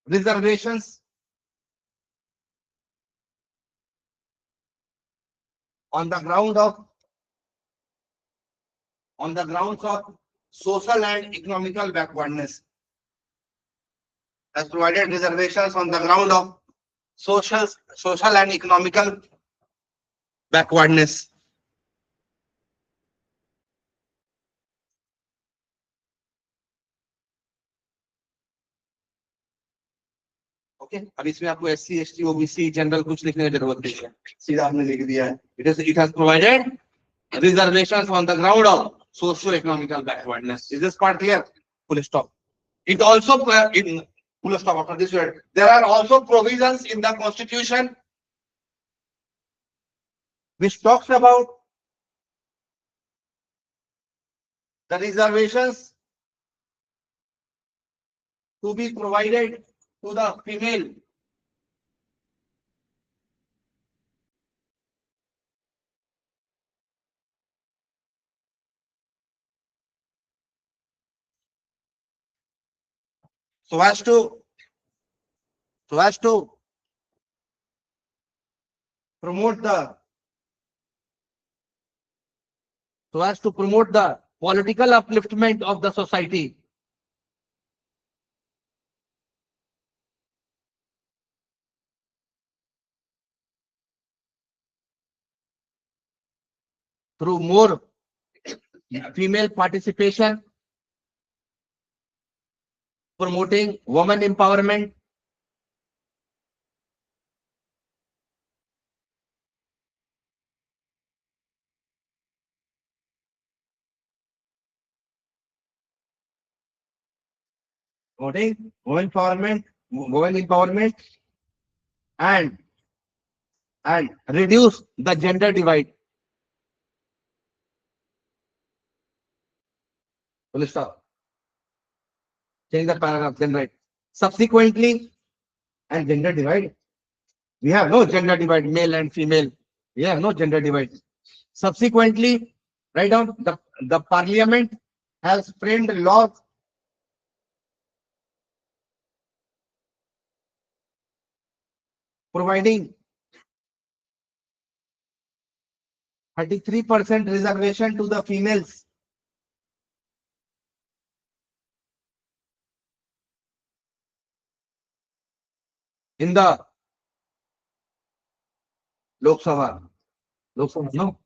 reservations on the grounds of social and economical backwardness. Has provided reservations on the ground of social and economical backwardness. Okay, अब इसमें आपको SC, ST, OBC, general कुछ लिखने की जरूरत नहीं है, सीधा आपने लिख दिया है. It has provided reservations on the ground of socio-economical backwardness. Is this part clear? Full stop. It also in full stop after this word. There are also provisions in the Constitution which talks about the reservations to be provided to the female so as to promote the political upliftment of the society. Through more female participation, promoting women empowerment, women empowerment, and reduce the gender divide. Full stop. Change the paragraph, then write. Subsequently, and gender divide. We have no gender divide, male and female. We have no gender divide. Subsequently, write down the parliament has framed laws providing 33% reservation to the females in the Lok Sabha. No,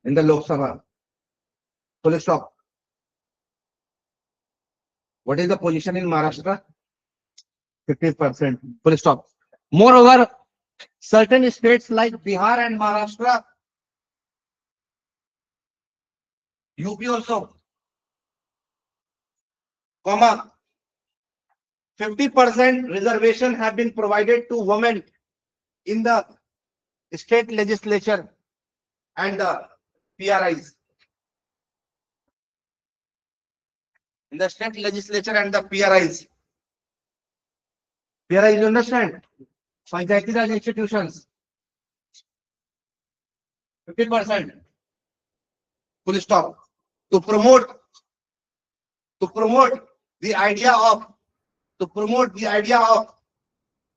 in the Lok Sabha. Full stop. What is the position in Maharashtra? 50%. Full stop. Moreover, certain states like Bihar and Maharashtra, UP also, comma, 50% reservation have been provided to women in the state legislature and the PRIs. In the state legislature and the PRIs. PRIs, you understand? Panchayati Raj institutions. 50%. Full stop. To promote the idea of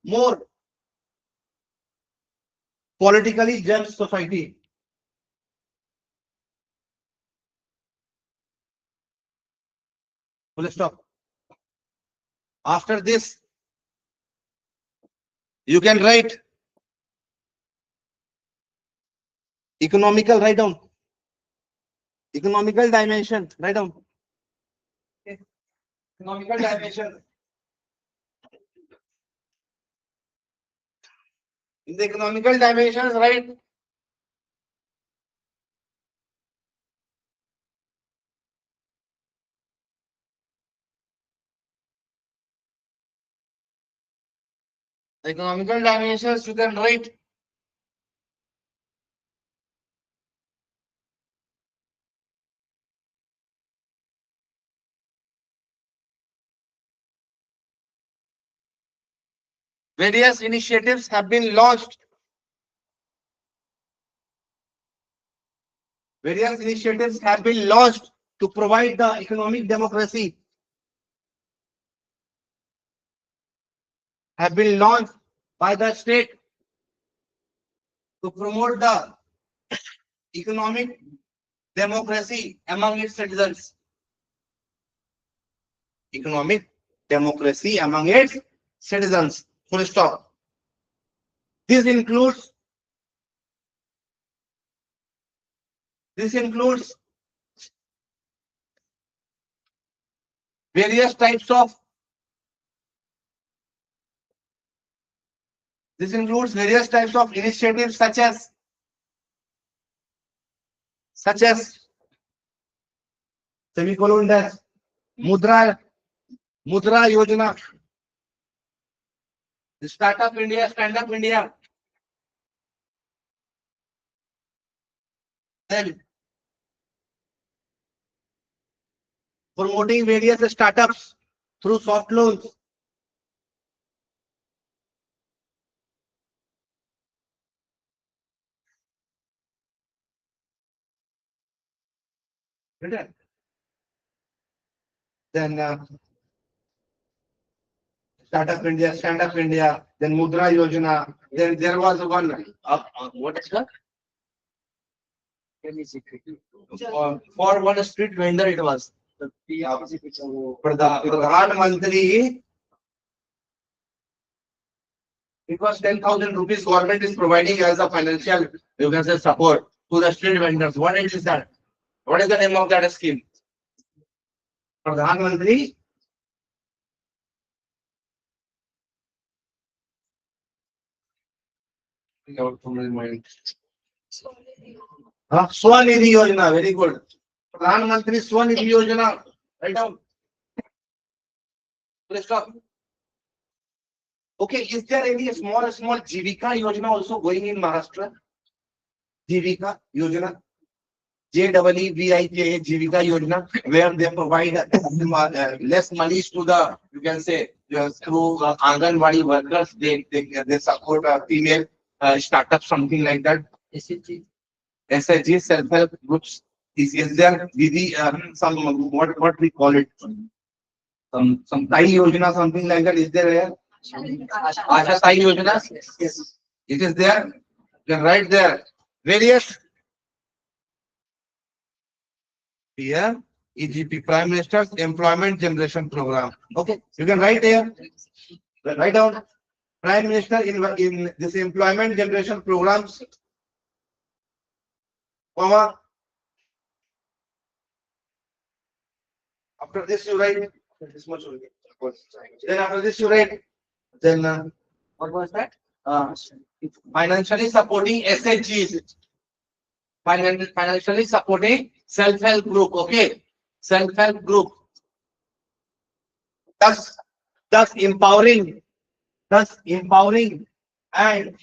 more politically just society. Full stop. After this, you can write economical, write down. Economical dimension, write down. Okay. Economical dimension. In the economical dimensions, right? Economical dimensions, you can write various initiatives have been launched. Various initiatives have been launched to provide the economic democracy. Have been launched by the state to promote the economic democracy among its citizens. Economic democracy among its citizens. Full stop. This includes various types of initiatives such as semicolon dash Mudra Yojana, the Startup India, Stand Up India. Then promoting various startups through soft loans. Then Startup India, Stand Up India, then Mudra Yojana. Then there was one, what is that? For one street vendor it was. Pradhan Mantri, it was 10,000 rupees government is providing as a financial, you can say, support to the street vendors. What is that? What is the name of that scheme? Pradhan Mantri. Out from my mind. Swanidhi Yojana, very good. Pradhan Mantri Swanidhi Yojana, write down. Please stop. Okay, is there any small Jivika Yojana also going in Maharashtra? Jivika Yojana, JEEVIKA Jivika Yojana, where they provide less money to the, you can say, through Anganwadi workers, they support female startups, something like that. SHG, self-help groups. Is there some what we call it? Some Sai Yojana, something like that. Is there here? Asha Sai Yojana? Yes. It is there. You can write there. Various here. EGP, Prime Minister's Employment Generation Program. Okay, you can write here. Write down. Prime Minister in this employment generation programs, comma, After this you write this much only. Then after this you write. Then what was that? Financially supporting SHGs. Financially supporting self-help group. Okay, self-help group. Thus empowering and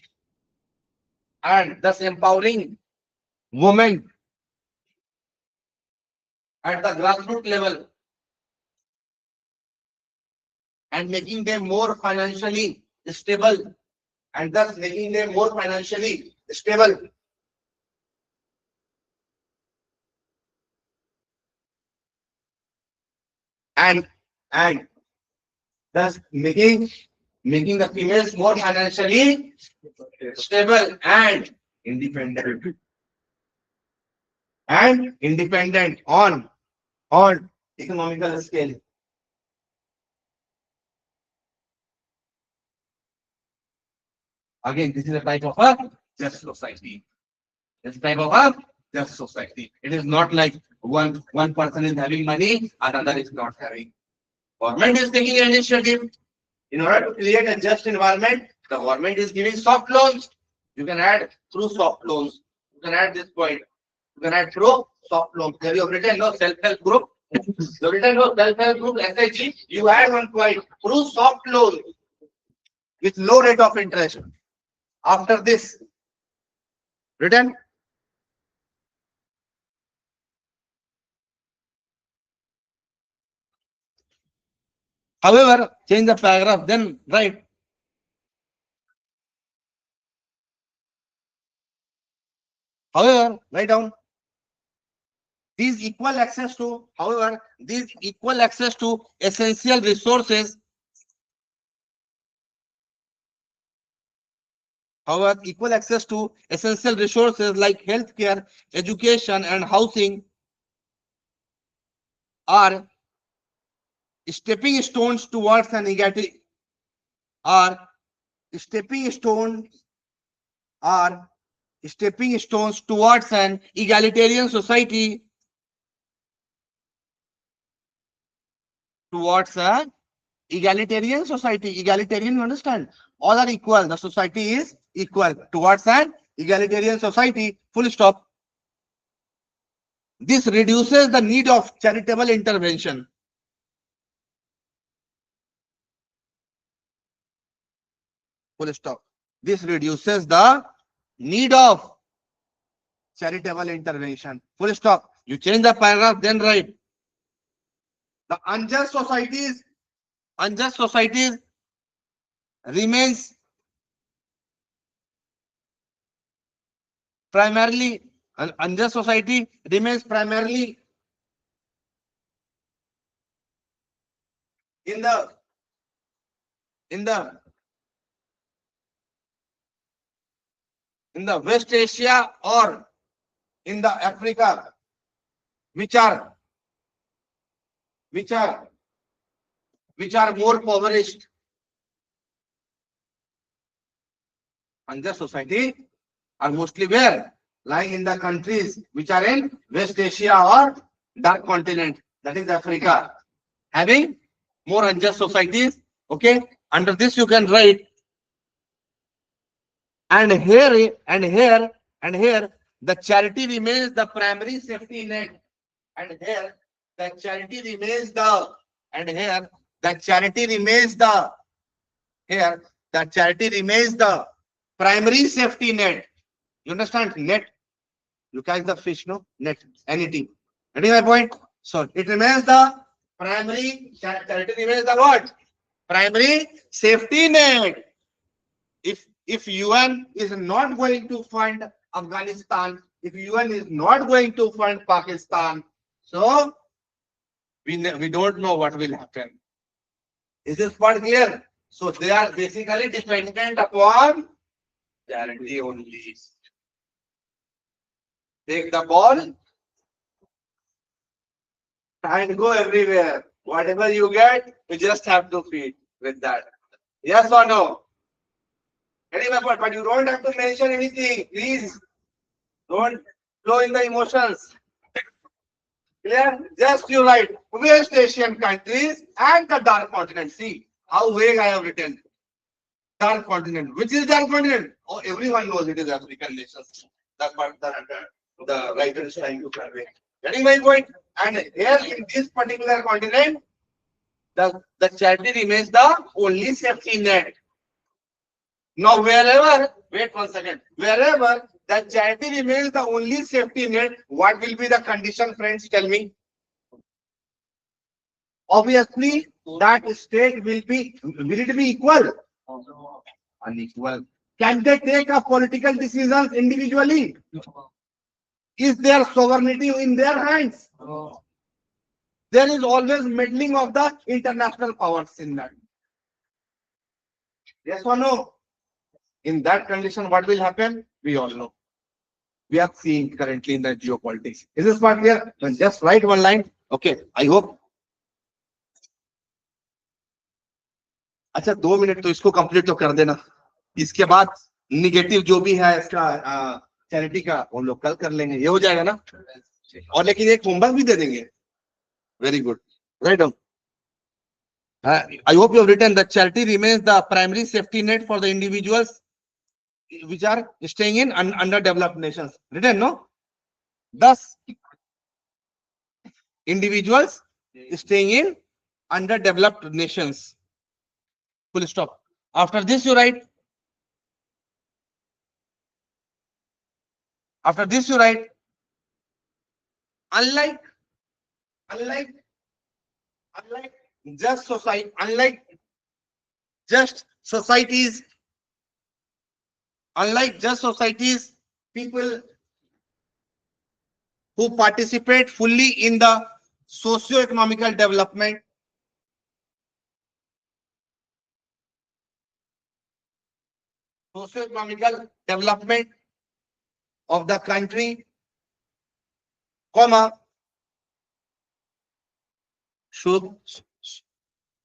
thus empowering women at the grassroots level and making them more financially stable and thus making them more financially stable. And thus making the females more financially stable and independent on economical scale. Again, this is a type of a just society. This type of a just society. It is not like one person is having money, another is not having. Government is taking initiative in order to create a just environment. The government is giving soft loans. You can add through soft loans. You can add this point. You can add through soft loans. Have you written no self-help group? You written no self-help group SHG. You add one point through soft loans with low rate of interest. After this, written. However, change the paragraph, then write. However, write down. These equal access to essential resources. However, equal access to essential resources like healthcare, education, and housing are stepping stones towards an egalitarian society. Egalitarian, you understand? All are equal. The society is equal towards an egalitarian society. Full stop. This reduces the need of charitable intervention. Full stop. This reduces the need of charitable intervention. Full stop. You change the paragraph, then write. The unjust societies remains primarily an unjust society remains primarily in the West Asia or in the Africa, which are more impoverished. Unjust society are mostly where? Lying in the countries which are in West Asia or dark continent, that is Africa, having more unjust societies. Okay, under this you can write, and here the charity remains the primary safety net, and here the charity remains the primary safety net. You understand? Net. You catch the fish, no? Net. Anything. Getting my point? So it remains the primary, charity remains the what? Primary safety net. If UN is not going to fund Afghanistan, if UN is not going to fund Pakistan, so we don't know what will happen. Is this part clear? So they are basically dependent upon charity only. Take the ball and go everywhere. Whatever you get, you just have to feed with that. Yes or no? Getting my point, but you don't have to mention anything. Please don't flow in the emotions. Clear? Just you write West Asian countries and the dark continent. See how vague I have written. Dark continent. Which is dark continent? Oh, everyone knows it is African nations. That's what the writer is trying to convey. Getting my point? And here in this particular continent, the charity remains the only safety net. Now, wherever, wait 1 second, wherever the charity remains the only safety net, what will be the condition, friends? Tell me. Obviously, that state will it be equal? Unequal. Can they take up political decisions individually? Is their sovereignty in their hands? There is always meddling of the international powers in that. Yes or no? In that condition, what will happen? We all know. We are seeing currently in the geopolitics. Is this part clear? Just write one line. Okay, I hope. अच्छा 2 minute तो इसको complete तो कर देना. इसके बाद negative जो भी है इसका चैरिटी का वो लोग कल कर लेंगे. ये हो जाएगा ना. और लेकिन एक होमवर्क भी दे देंगे. Very good. Right on. I hope you have written that charity remains the primary safety net for the individuals which are staying in underdeveloped nations. Written, no? Thus, individuals staying in underdeveloped nations. Full stop. After this, you write. After this, you write. Unlike just society, unlike just societies, people who participate fully in the socio-economical development of the country, comma, should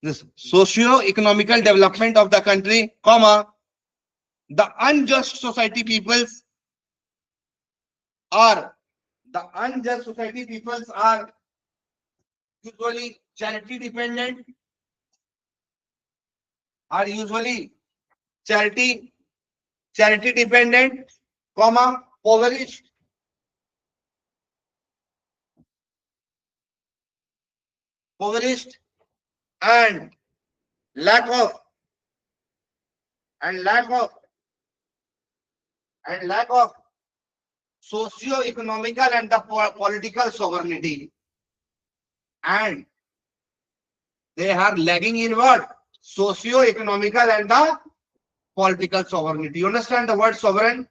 this socio-economical development of the country, comma, the unjust society peoples are usually charity dependent, comma, impoverished, and lack of socio-economical and the political sovereignty, and they are lagging in what? Socio-economical and the political sovereignty. You understand the word sovereign?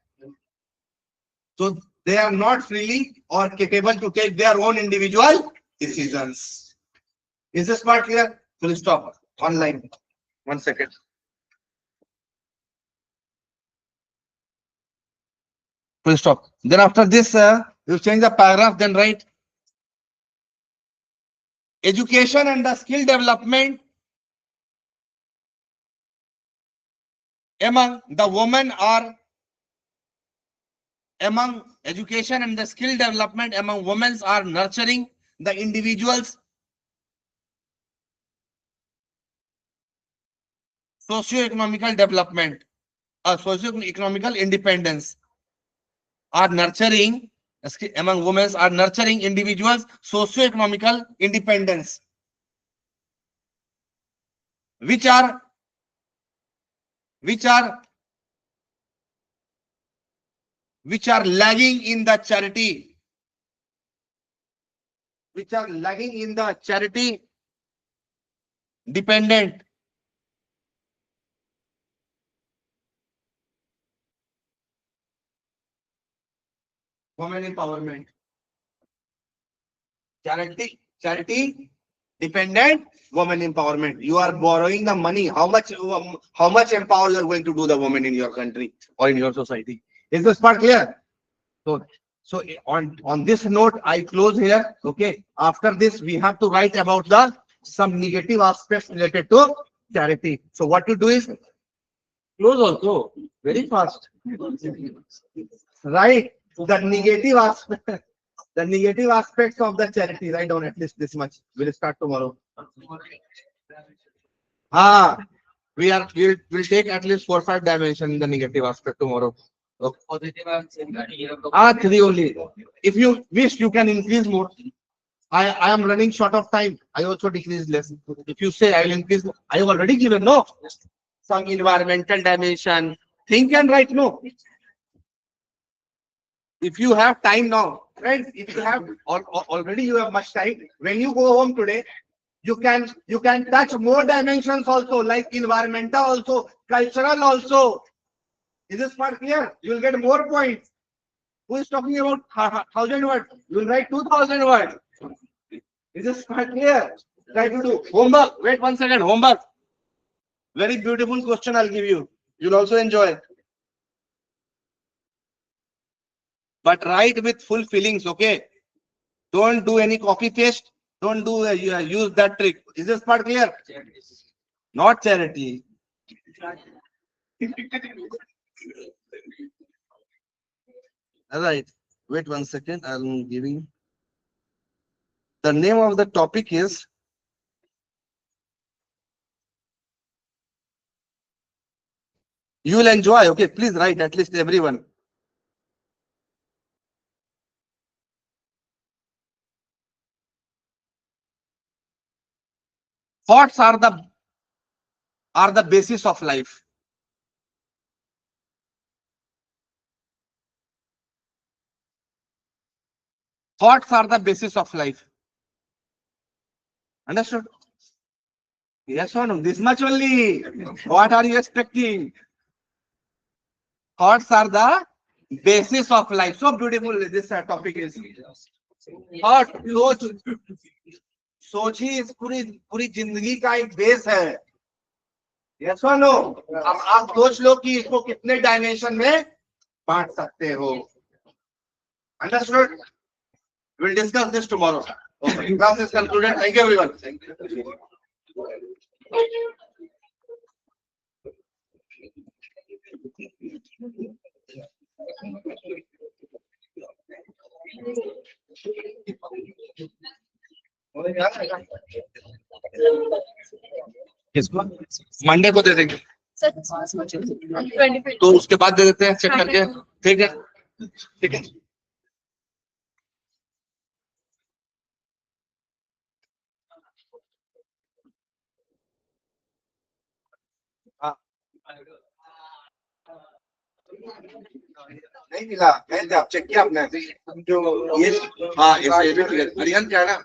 So they are not freely or capable to take their own individual decisions. Is this part clear? Full stop. Online. 1 second. Full stop. Then after this, you change the paragraph, then write education and the skill development among the women are nurturing the individuals socio-economical development, socio-economical independence are nurturing among women are nurturing individuals socio-economical independence, which are lagging in the charity, dependent women empowerment. Charity dependent women empowerment. You are borrowing the money. How much empower you are going to do the women in your country or in your society? Is this part clear? So on this note, I close here. Okay. After this, we have to write about some negative aspects related to charity. So what you do is close also very fast. Right. The negative aspect. The negative aspects of the charity, write down at least this much. We'll start tomorrow. We'll take at least 4 or 5 dimension in the negative aspect tomorrow. Okay. Positive and 3 only. If you wish, you can increase more. I am running short of time. I also decrease less. If you say I will increase, I have already given no. Some environmental dimension. Think and write no. If you have time now, friends, if you have already you have much time. When you go home today, you can touch more dimensions also, like environmental also, cultural also. Is this part clear? You will get more points. Who is talking about 1,000 words? You will write 2,000 words. Is this part clear? Try to do homework. Wait 1 second. Homework. Very beautiful question I'll give you. You'll also enjoy. But write with full feelings, okay? Don't do any copy paste. Don't do use that trick. Is this part clear? Not charity. All right. Wait 1 second. I'm giving. The name of the topic is you will enjoy. Okay, please write at least everyone. Thoughts are the basis of life. Thoughts are the basis of life. Understood? Yes or no? This much only. What are you expecting? Thoughts are the basis of life. So beautiful this topic is. Thought, सोच ही इस पूरी जिंदगी का एक base है. Yes or no? अब आप सोच लो कि इसको कितने डायमेंशन में बांट सकते हो. Understood? We'll discuss this tomorrow. Okay. Class is concluded. Thank you, everyone. Thank you. किसको? मंडे को दे देंगे. तो उसके बाद दे देते हैं चेक करके. ठीक है. ठीक है. नहीं मिला. मैं आप चेक किया आपने जो ये हाँ ये अरियन क्या है ना